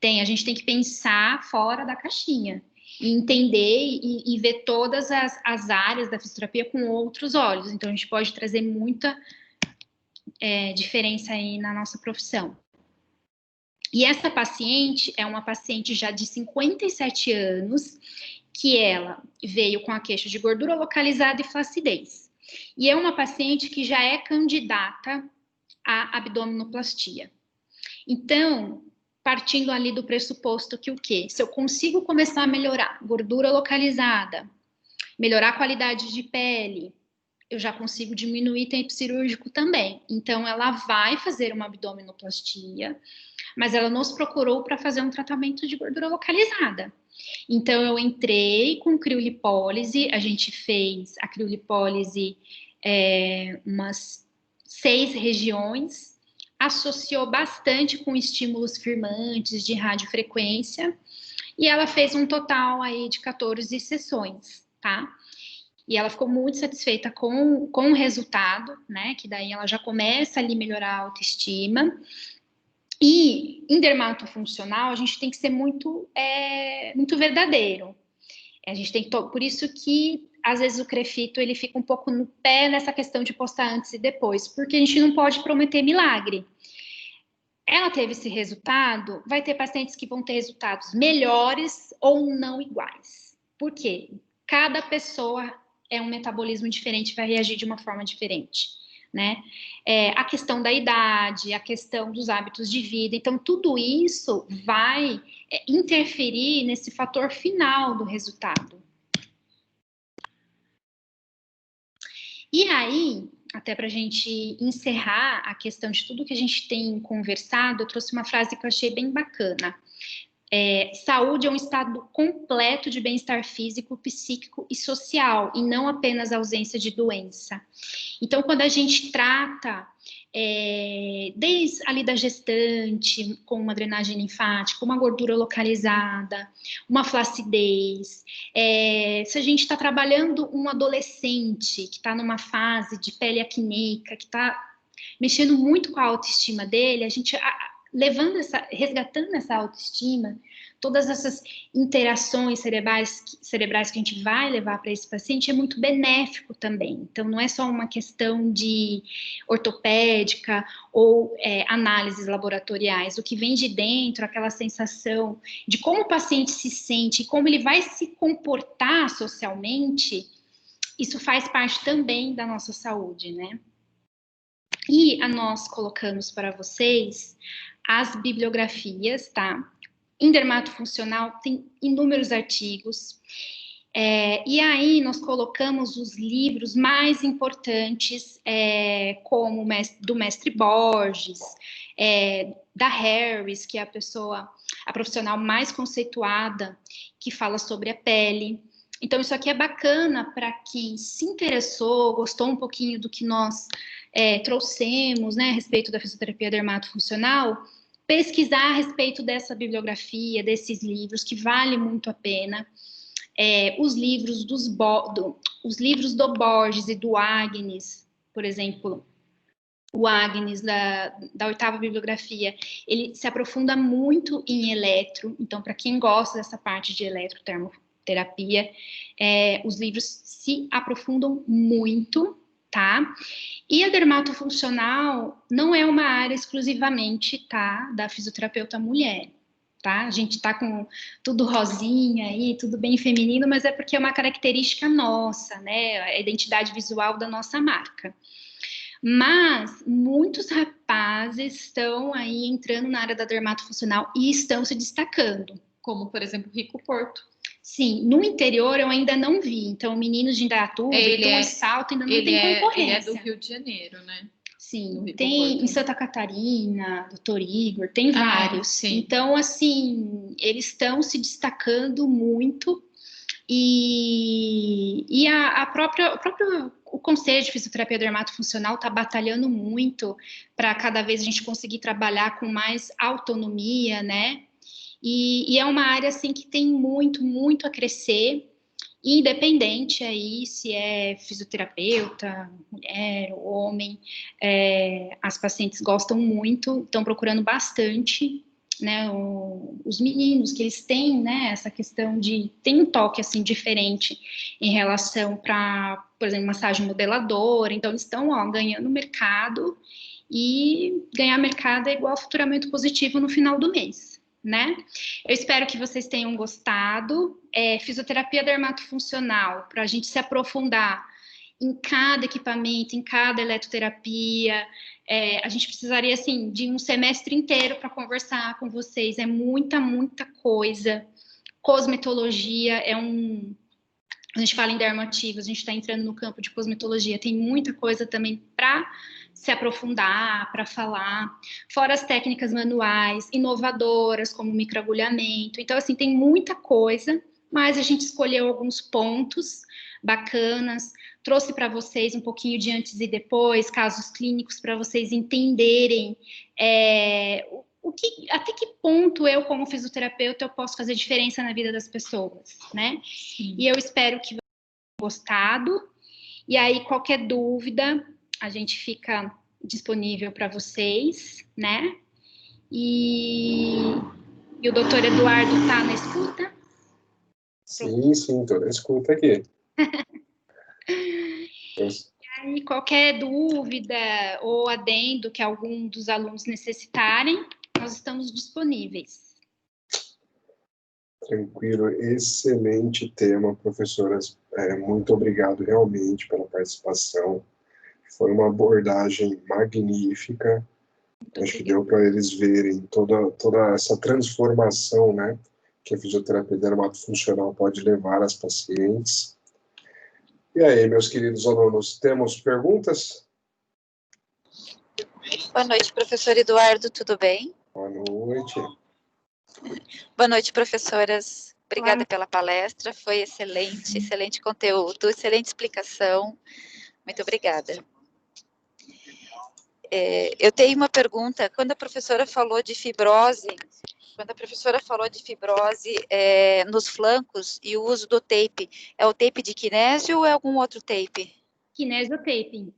Tem, a gente tem que pensar fora da caixinha e entender e ver todas as áreas da fisioterapia com outros olhos. Então, a gente pode trazer muita diferença aí na nossa profissão. E essa paciente é uma paciente já de 57 anos, que ela veio com a queixa de gordura localizada e flacidez. E é uma paciente que já é candidata à abdominoplastia. Então, partindo ali do pressuposto que o quê? Se eu consigo começar a melhorar gordura localizada, melhorar a qualidade de pele, eu já consigo diminuir tempo cirúrgico também. Então, ela vai fazer uma abdominoplastia, mas ela nos procurou para fazer um tratamento de gordura localizada. Então, eu entrei com criolipólise, a gente fez a criolipólise umas 6 regiões, associou bastante com estímulos firmantes de radiofrequência, e ela fez um total aí de 14 sessões, tá? E ela ficou muito satisfeita com o resultado, né? Que daí ela já começa ali a melhorar a autoestima. E em dermatofuncional, a gente tem que ser muito verdadeiro. A gente tem que, por isso que, às vezes, o Crefito ele fica um pouco no pé nessa questão de postar antes e depois, porque a gente não pode prometer milagre. Ela teve esse resultado, vai ter pacientes que vão ter resultados melhores ou não iguais. Por quê? Cada pessoa é um metabolismo diferente, vai reagir de uma forma diferente, né? A questão da idade, a questão dos hábitos de vida, então tudo isso vai interferir nesse fator final do resultado. E aí, até para a gente encerrar a questão de tudo que a gente tem conversado, eu trouxe uma frase que eu achei bem bacana. Saúde é um estado completo de bem-estar físico, psíquico e social, e não apenas a ausência de doença. Então, quando a gente trata desde ali da gestante, com uma drenagem linfática, uma gordura localizada, uma flacidez, se a gente está trabalhando um adolescente que está numa fase de pele acneica, que está mexendo muito com a autoestima dele, a gente resgatando essa autoestima, todas essas interações cerebrais que a gente vai levar para esse paciente é muito benéfico também. Então, não é só uma questão de ortopédica ou análises laboratoriais. O que vem de dentro, aquela sensação de como o paciente se sente, como ele vai se comportar socialmente, isso faz parte também da nossa saúde, né? E nós colocamos para vocês as bibliografias, tá? Em dermatofuncional tem inúmeros artigos. E aí nós colocamos os livros mais importantes, como do mestre Borges, da Harris, que é a profissional mais conceituada, que fala sobre a pele. Então, isso aqui é bacana para quem se interessou, gostou um pouquinho do que nós trouxemos, né, a respeito da fisioterapia dermatofuncional, pesquisar a respeito dessa bibliografia, desses livros, que vale muito a pena. Os livros os livros do Borges e do Agnes, por exemplo, o Agnes da 8ª bibliografia, ele se aprofunda muito em eletro, então para quem gosta dessa parte de eletrotermoterapia, os livros se aprofundam muito, tá? E a dermatofuncional não é uma área exclusivamente, tá, da fisioterapeuta mulher. Tá? A gente tá com tudo rosinha aí, tudo bem feminino, mas é porque é uma característica nossa, né? A identidade visual da nossa marca. Mas muitos rapazes estão aí entrando na área da dermatofuncional e estão se destacando. Como, por exemplo, Rico Porto. Sim, no interior eu ainda não vi. Então, meninos de Indaiatuba, Itu, Salto, ainda não tem concorrência. Ele é do Rio de Janeiro, né? Sim, tem em Santa Catarina, Dr. Igor, tem vários. Sim. Então, assim, eles estão se destacando muito e o Conselho de Fisioterapia Dermatofuncional está batalhando muito para cada vez a gente conseguir trabalhar com mais autonomia, né? E é uma área, assim, que tem muito, muito a crescer, independente aí se é fisioterapeuta, mulher, homem, as pacientes gostam muito, estão procurando bastante, né, os meninos, que eles têm, né, essa questão tem um toque, assim, diferente em relação para, por exemplo, massagem modeladora, então eles estão, ganhando mercado, e ganhar mercado é igual faturamento positivo no final do mês, né? Eu espero que vocês tenham gostado. Fisioterapia dermatofuncional, para a gente se aprofundar em cada equipamento, em cada eletroterapia, a gente precisaria, assim, de um semestre inteiro para conversar com vocês. É muita, muita coisa. Cosmetologia a gente fala em dermativos, a gente está entrando no campo de cosmetologia, tem muita coisa também para se aprofundar, para falar, fora as técnicas manuais, inovadoras, como microagulhamento. Então, assim, tem muita coisa, mas a gente escolheu alguns pontos bacanas, trouxe para vocês um pouquinho de antes e depois, casos clínicos, para vocês entenderem até que ponto eu, como fisioterapeuta, eu posso fazer diferença na vida das pessoas, né? Sim. E eu espero que vocês tenham gostado. E aí, qualquer dúvida, a gente fica disponível para vocês, né? E o doutor Eduardo está na escuta? Sim, estou na escuta aqui. E aí, qualquer dúvida ou adendo que algum dos alunos necessitarem, nós estamos disponíveis. Tranquilo, excelente tema, professoras. Muito obrigado realmente pela participação. Foi uma abordagem magnífica. Acho que deu para eles verem toda essa transformação, né, que a fisioterapia dermatofuncional pode levar às pacientes. E aí, meus queridos alunos, temos perguntas? Boa noite, professor Eduardo, tudo bem? Boa noite. Boa noite, professoras. Obrigada pela palestra, foi excelente, excelente conteúdo, excelente explicação. Muito obrigada. Eu tenho uma pergunta. Quando a professora falou de fibrose, nos flancos e o uso do tape, é o tape de kinésio ou é algum outro tape? Kinesiotaping.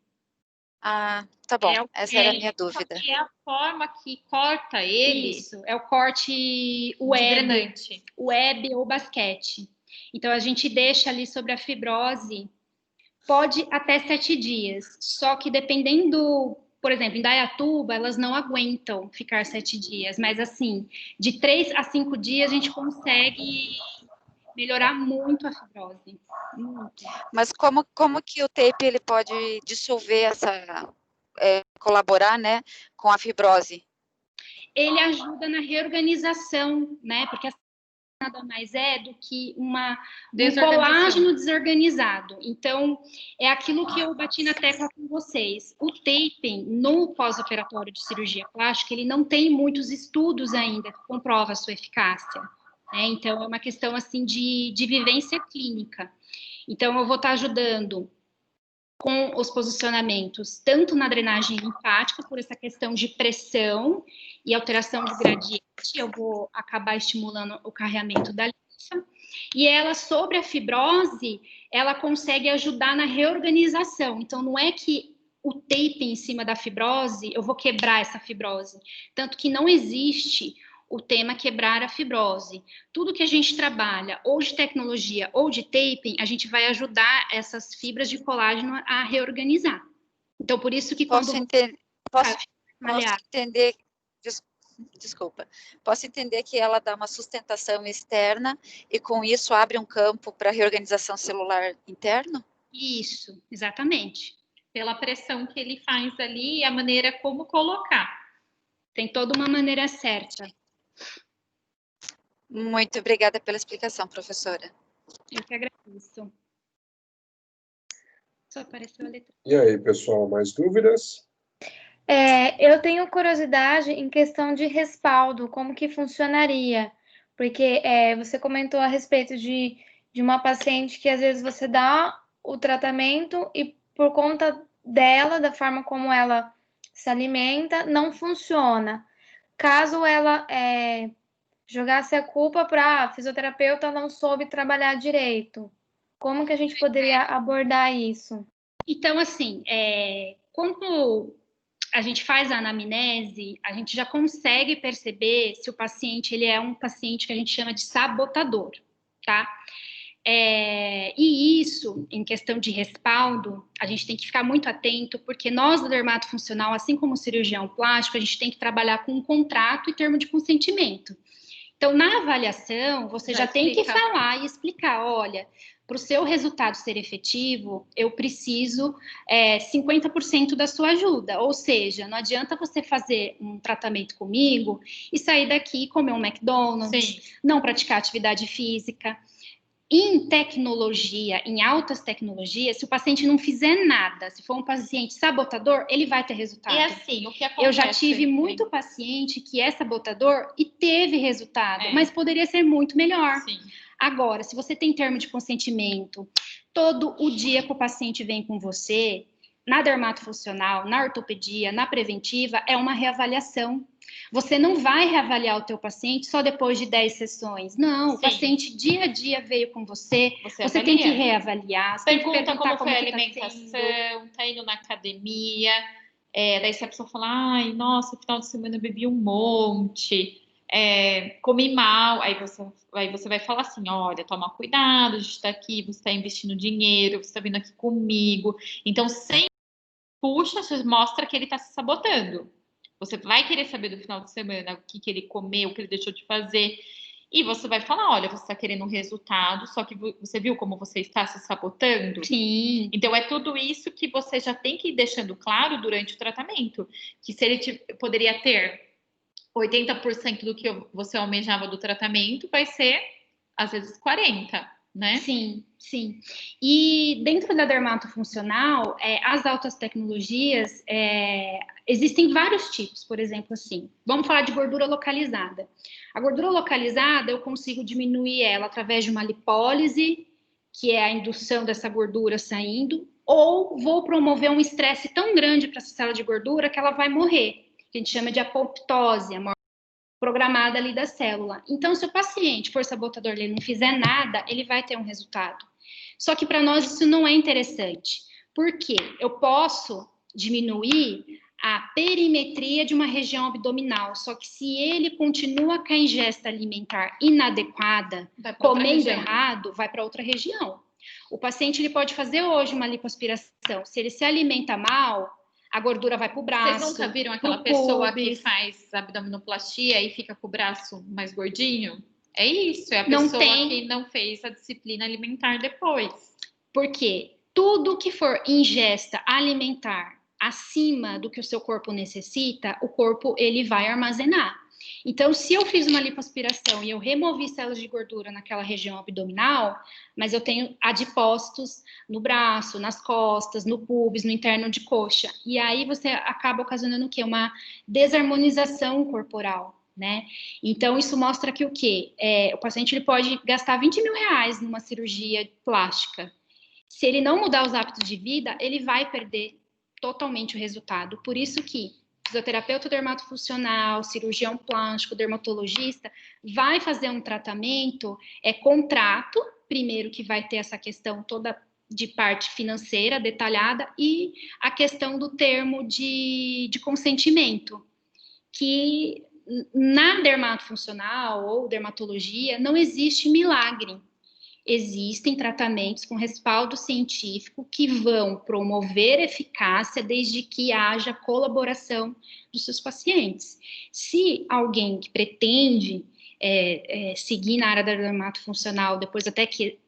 Ah, tá bom. Essa era a minha dúvida. É a forma que corta ele. Isso, é o corte web ou basquete. Então, a gente deixa ali sobre a fibrose, pode até 7 dias. Só que dependendo, por exemplo, em Indaiatuba, elas não aguentam ficar 7 dias. Mas, assim, de 3 a 5 dias, a gente consegue melhorar muito a fibrose. Muito. Mas como que o tape ele pode dissolver colaborar, né, com a fibrose? Ele ajuda na reorganização, né? Porque nada mais é do que um colágeno desorganizado. Então, é aquilo que eu bati na tecla com vocês. O taping no pós-operatório de cirurgia plástica, ele não tem muitos estudos ainda que comprovam a sua eficácia. Né? Então, é uma questão assim de vivência clínica. Então, eu vou estar ajudando com os posicionamentos, tanto na drenagem linfática, por essa questão de pressão e alteração de gradiente, eu vou acabar estimulando o carreamento da linfa, e ela, sobre a fibrose, ela consegue ajudar na reorganização, então não é que o tape em cima da fibrose, eu vou quebrar essa fibrose, tanto que não existe o tema quebrar a fibrose. Tudo que a gente trabalha, ou de tecnologia, ou de taping, a gente vai ajudar essas fibras de colágeno a reorganizar. Então, por isso que posso entender que ela dá uma sustentação externa e, com isso, abre um campo para reorganização celular interno? Isso, exatamente. Pela pressão que ele faz ali e a maneira como colocar. Tem toda uma maneira certa. Muito obrigada pela explicação, professora. Eu que agradeço. Só apareceu a letra. E aí, pessoal, mais dúvidas? Eu tenho curiosidade em questão de respaldo, como que funcionaria? Porque você comentou a respeito de uma paciente que às vezes você dá o tratamento e por conta dela, da forma como ela se alimenta, não funciona. Caso ela jogasse a culpa para a fisioterapeuta não soube trabalhar direito, como que a gente poderia abordar isso? Então, assim, quando a gente faz a anamnese, a gente já consegue perceber se o paciente ele é um paciente que a gente chama de sabotador, tá? E isso, em questão de respaldo, a gente tem que ficar muito atento, porque nós do dermatofuncional, assim como o cirurgião plástico, a gente tem que trabalhar com um contrato e termo de consentimento. Então, na avaliação, você já tem que falar e explicar, olha, para o seu resultado ser efetivo, eu preciso 50% da sua ajuda. Ou seja, não adianta você fazer um tratamento comigo e sair daqui e comer um McDonald's, não praticar atividade física. Em tecnologia, em altas tecnologias, se o paciente não fizer nada, se for um paciente sabotador, ele vai ter resultado. E assim, o que acontece? Eu já tive muito paciente que é sabotador e teve resultado, mas poderia ser muito melhor. Sim. Agora, se você tem termo de consentimento, todo o dia que o paciente vem com você, na dermatofuncional, na ortopedia, na preventiva, é uma reavaliação. Você não vai reavaliar o teu paciente só depois de 10 sessões. Não, o paciente dia a dia veio com você tem que reavaliar. Pergunta como foi a alimentação, tá indo na academia, daí se a pessoa fala, ai, nossa, no final de semana eu bebi um monte, comi mal, aí você vai falar assim, olha, toma cuidado, a gente tá aqui, você tá investindo dinheiro, você tá vindo aqui comigo. Então, sempre puxa, você mostra que ele tá se sabotando. Você vai querer saber do final de semana o que ele comeu, o que ele deixou de fazer. E você vai falar, olha, você está querendo um resultado, só que você viu como você está se sabotando? Sim. Então, é tudo isso que você já tem que ir deixando claro durante o tratamento. Que se ele poderia ter 80% do que você almejava do tratamento, vai ser, às vezes, 40%. Né? Sim, sim. E dentro da dermatofuncional, as altas tecnologias, existem vários tipos, por exemplo, assim, vamos falar de gordura localizada. A gordura localizada, eu consigo diminuir ela através de uma lipólise, que é a indução dessa gordura saindo, ou vou promover um estresse tão grande para essa célula de gordura que ela vai morrer, que a gente chama de apoptose, a morte programada ali da célula. Então, se o paciente for sabotador e ele não fizer nada, ele vai ter um resultado. Só que para nós isso não é interessante. Por quê? Eu posso diminuir a perimetria de uma região abdominal, só que se ele continua com a ingesta alimentar inadequada, comendo errado, vai para outra região. O paciente ele pode fazer hoje uma lipoaspiração. Se ele se alimenta mal, a gordura vai pro braço. Vocês nunca viram aquela pessoa que faz abdominoplastia e fica com o braço mais gordinho? É isso, é a pessoa que não fez a disciplina alimentar depois. Porque tudo que for ingesta alimentar acima do que o seu corpo necessita, o corpo ele vai armazenar. Então, se eu fiz uma lipoaspiração e eu removi células de gordura naquela região abdominal, mas eu tenho adipócitos no braço, nas costas, no pubis, no interno de coxa, e aí você acaba ocasionando o quê? Uma desarmonização corporal, né? Então, isso mostra que o quê? O paciente ele pode gastar 20 mil reais numa cirurgia plástica. Se ele não mudar os hábitos de vida, ele vai perder totalmente o resultado. Por isso que fisioterapeuta dermatofuncional, cirurgião plástico, dermatologista, vai fazer um tratamento, contrato, primeiro que vai ter essa questão toda de parte financeira detalhada, e a questão do termo de consentimento, que na dermatofuncional ou dermatologia não existe milagre. Existem tratamentos com respaldo científico que vão promover eficácia desde que haja colaboração dos seus pacientes. Se alguém que pretende seguir na área da dermatofuncional, depois até querer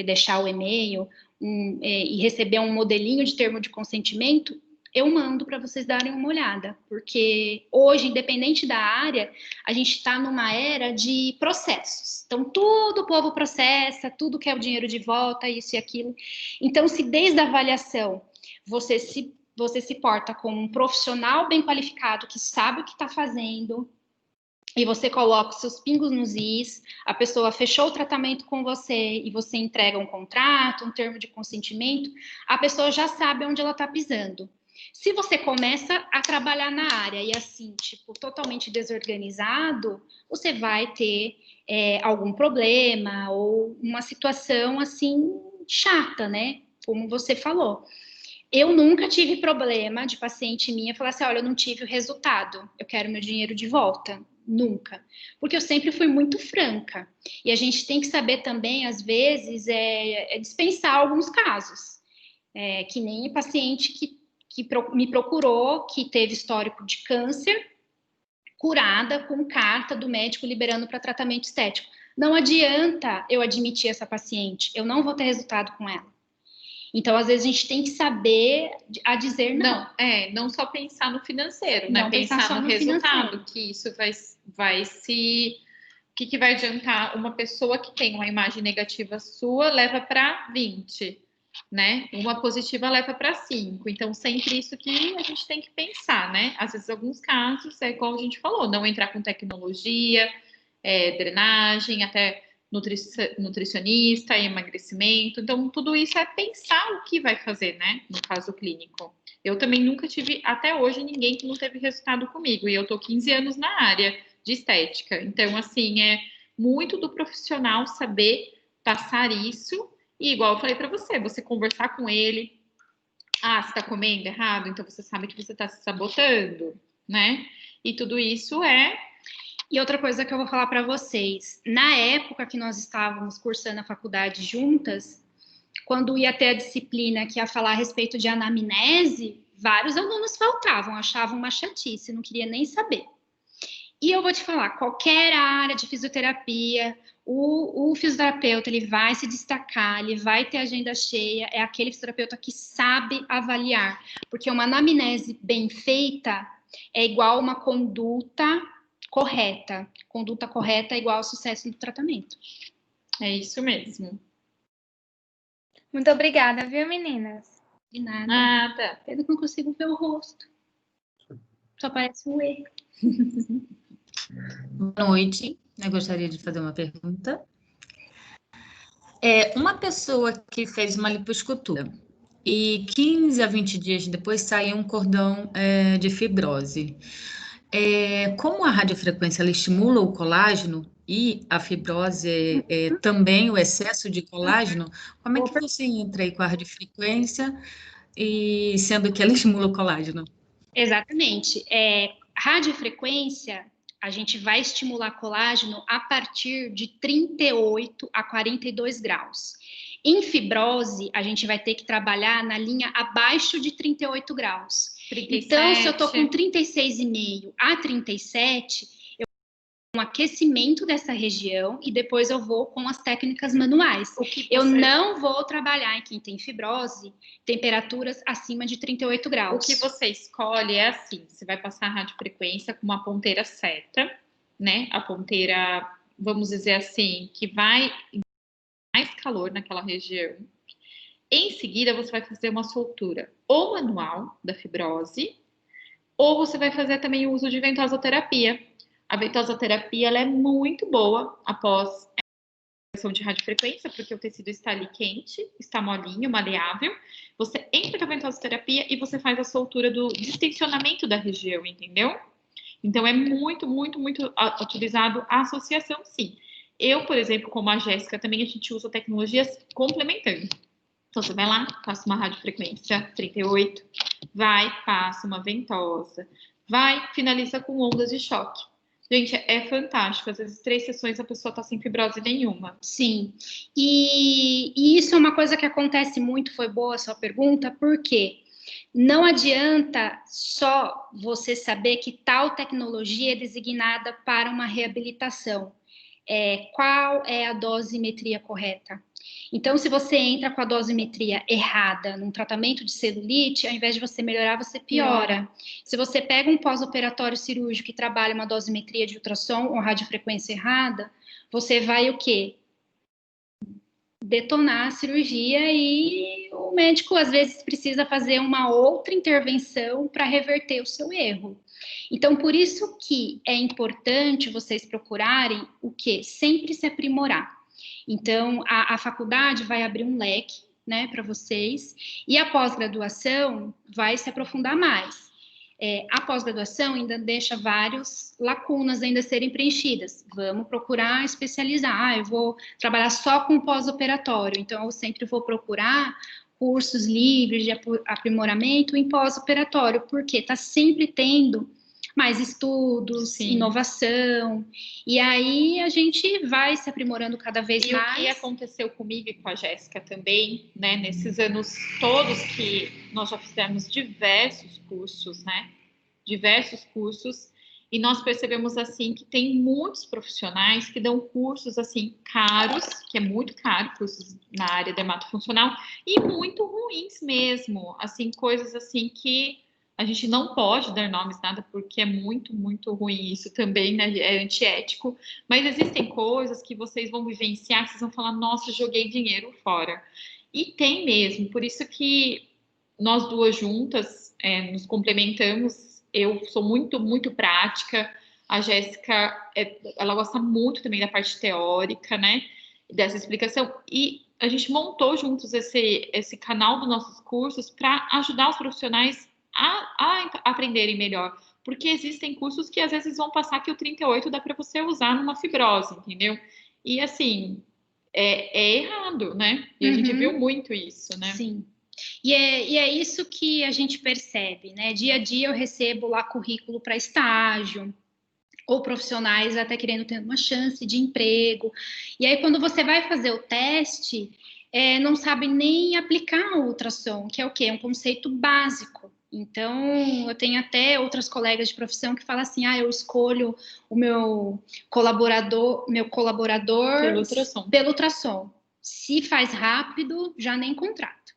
deixar o e-mail e receber um modelinho de termo de consentimento, eu mando para vocês darem uma olhada, porque hoje, independente da área, a gente está numa era de processos. Então, tudo o povo processa, tudo quer o dinheiro de volta, isso e aquilo. Então, se desde a avaliação você se porta como um profissional bem qualificado, que sabe o que está fazendo, e você coloca os seus pingos nos is, a pessoa fechou o tratamento com você e você entrega um contrato, um termo de consentimento, a pessoa já sabe onde ela está pisando. Se você começa a trabalhar na área e assim, tipo, totalmente desorganizado, você vai ter algum problema ou uma situação, assim, chata, né? Como você falou. Eu nunca tive problema de paciente minha falar assim, olha, eu não tive o resultado, eu quero meu dinheiro de volta. Nunca. Porque eu sempre fui muito franca. E a gente tem que saber também, às vezes, dispensar alguns casos. Que nem paciente que me procurou, que teve histórico de câncer, curada com carta do médico liberando para tratamento estético. Não adianta eu admitir essa paciente, eu não vou ter resultado com ela. Então, às vezes, a gente tem que saber a dizer não. Não só pensar no financeiro, né? Não pensar só no resultado, que isso vai se... O que vai adiantar uma pessoa que tem uma imagem negativa sua, leva para 20, né? Uma positiva leva para 5. Então, sempre isso que a gente tem que pensar, né? Às vezes, alguns casos, é igual a gente falou, não entrar com tecnologia, drenagem, até nutricionista, emagrecimento. Então, tudo isso é pensar o que vai fazer, né? No caso clínico. Eu também nunca tive, até hoje, ninguém que não teve resultado comigo. E eu tô 15 anos na área de estética. Então, assim, é muito do profissional saber passar isso. E igual eu falei para você conversar com ele. Ah, você tá comendo errado? Então, você sabe que você tá se sabotando, né? E tudo isso E outra coisa que eu vou falar para vocês, na época que nós estávamos cursando a faculdade juntas, quando ia ter a disciplina que ia falar a respeito de anamnese, vários alunos faltavam, achavam uma chatice, não queria nem saber. E eu vou te falar, qualquer área de fisioterapia, o fisioterapeuta, ele vai se destacar, ele vai ter agenda cheia, é aquele fisioterapeuta que sabe avaliar, porque uma anamnese bem feita é igual uma conduta correta. Conduta correta é igual ao sucesso do tratamento. É isso mesmo. Muito obrigada, viu, meninas? De nada. Nada. Pena que não consigo ver o rosto. Só parece um E. Boa noite. Eu gostaria de fazer uma pergunta. Uma pessoa que fez uma lipoescultura e 15 a 20 dias depois saiu um cordão de fibrose. Como a radiofrequência ela estimula o colágeno e a fibrose também o excesso de colágeno, como é que você entra aí com a radiofrequência e sendo que ela estimula o colágeno? Exatamente. Radiofrequência, a gente vai estimular colágeno a partir de 38 a 42 graus. Em fibrose, a gente vai ter que trabalhar na linha abaixo de 38 graus. 37. Então, se eu estou com 36,5 a 37, um aquecimento dessa região e depois eu vou com as técnicas manuais. Eu não vou trabalhar em quem tem fibrose, temperaturas acima de 38 graus. O que você escolhe é assim, você vai passar a radiofrequência com uma ponteira certa, né? A ponteira, vamos dizer assim, que vai mais calor naquela região. Em seguida, você vai fazer uma soltura ou manual da fibrose, ou você vai fazer também o uso de ventosoterapia. A ventosoterapia ela é muito boa após a injeção de radiofrequência, porque o tecido está ali quente, está molinho, maleável. Você entra com a ventosoterapia e você faz a soltura do distensionamento da região, entendeu? Então, é muito, muito, muito utilizado a associação, sim. Eu, por exemplo, como a Jéssica, também a gente usa tecnologias complementando. Então, você vai lá, passa uma radiofrequência 38, vai, passa uma ventosa, vai, finaliza com ondas de choque. Gente, é fantástico. Às vezes, 3 sessões a pessoa está sem fibrose nenhuma. Sim. E isso é uma coisa que acontece muito, foi boa a sua pergunta, porque não adianta só você saber que tal tecnologia é designada para uma reabilitação. Qual é a dosimetria correta? Então, se você entra com a dosimetria errada num tratamento de celulite, ao invés de você melhorar, você piora. Se você pega um pós-operatório cirúrgico que trabalha uma dosimetria de ultrassom ou radiofrequência errada, você vai o quê? Detonar a cirurgia e o médico, às vezes, precisa fazer uma outra intervenção para reverter o seu erro. Então, por isso que é importante vocês procurarem o quê? Sempre se aprimorar. Então, a faculdade vai abrir um leque, né, para vocês, e a pós-graduação vai se aprofundar mais. A pós-graduação ainda deixa várias lacunas ainda serem preenchidas. Vamos procurar especializar. Eu vou trabalhar só com pós-operatório, então eu sempre vou procurar cursos livres de aprimoramento em pós-operatório, porque está sempre tendo mais estudos, Sim. inovação, e aí a gente vai se aprimorando cada vez mais. E o que aconteceu comigo e com a Jéssica também, né, nesses anos todos que nós já fizemos diversos cursos, né, e nós percebemos, assim, que tem muitos profissionais que dão cursos, assim, caros, que é muito caro, cursos na área dermatofuncional, e muito ruins mesmo, assim, coisas, assim, que a gente não pode dar nomes, nada, porque é muito, muito ruim isso também, né? É antiético. Mas existem coisas que vocês vão vivenciar, que vocês vão falar, nossa, joguei dinheiro fora. E tem mesmo, por isso que nós duas juntas nos complementamos. Eu sou muito, muito prática. A Jéssica, ela gosta muito também da parte teórica, né? Dessa explicação. E a gente montou juntos esse canal dos nossos cursos para ajudar os profissionais a aprenderem melhor, porque existem cursos que às vezes vão passar que o 38 dá para você usar numa fibrose, entendeu? E assim, é errado, né? E a gente viu muito isso, né? Sim. E é isso que a gente percebe, né? Dia a dia eu recebo lá currículo para estágio, ou profissionais até querendo ter uma chance de emprego. E aí, quando você vai fazer o teste, não sabe nem aplicar o ultrassom, que é o quê? É um conceito básico. Então, eu tenho até outras colegas de profissão que falam assim, eu escolho o meu colaborador pelo ultrassom. Se faz rápido, já nem contrato,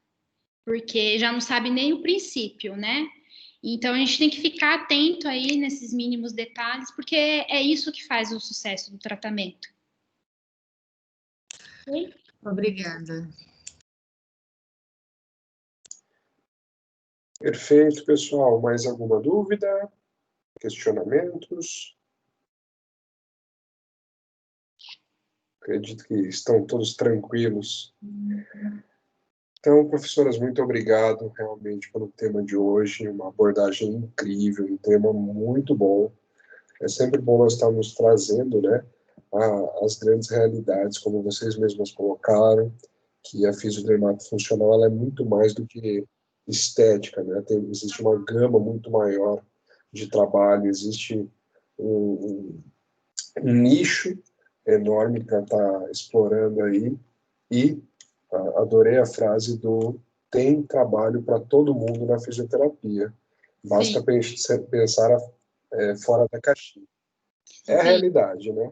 porque já não sabe nem o princípio, né? Então, a gente tem que ficar atento aí nesses mínimos detalhes, porque é isso que faz o sucesso do tratamento. Okay? Obrigada. Perfeito, pessoal. Mais alguma dúvida? Questionamentos? Acredito que estão todos tranquilos. Então, professoras, muito obrigado realmente pelo tema de hoje, uma abordagem incrível, um tema muito bom. É sempre bom nós estarmos trazendo, né, as grandes realidades, como vocês mesmas colocaram, que a fisiodermatofuncional ela é muito mais do que estética, né? Existe uma gama muito maior de trabalho, existe um nicho enorme para estar explorando aí, e adorei a frase do tem trabalho para todo mundo na fisioterapia. Basta pensar fora da caixinha. É a realidade, né?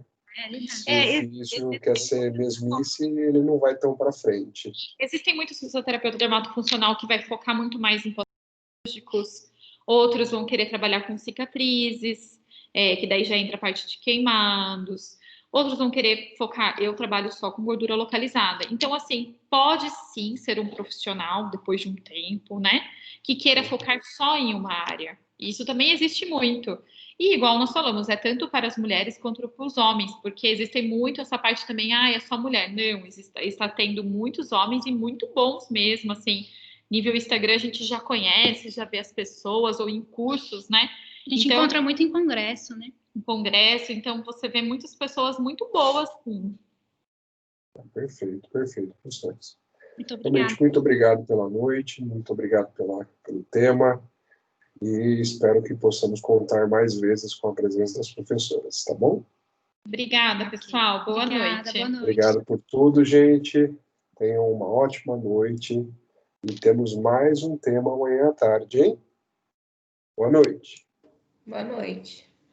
Se É, o ofício quer ser mesmice, ele não vai tão para frente. Existem muitos fisioterapeutas dermatofuncional que vai focar muito mais em patológicos, outros vão querer trabalhar com cicatrizes, que daí já entra a parte de queimados, outros vão querer focar, eu trabalho só com gordura localizada. Então, assim, pode sim ser um profissional, depois de um tempo, né, que queira focar só em uma área. Isso também existe muito. E igual nós falamos, é tanto para as mulheres quanto para os homens, porque existe muito essa parte também, é só mulher. Não, está tendo muitos homens e muito bons mesmo, assim, nível Instagram a gente já conhece, já vê as pessoas, ou em cursos, né? A gente encontra muito em congresso, né? Em congresso, então você vê muitas pessoas muito boas, sim. Perfeito, perfeito, professores. Muito obrigada. Realmente, muito obrigado pela noite, muito obrigado pelo tema, e espero que possamos contar mais vezes com a presença das professoras, tá bom? Obrigada, pessoal. Boa noite. Boa noite. Obrigado por tudo, gente. Tenham uma ótima noite. E temos mais um tema amanhã à tarde, hein? Boa noite. Boa noite.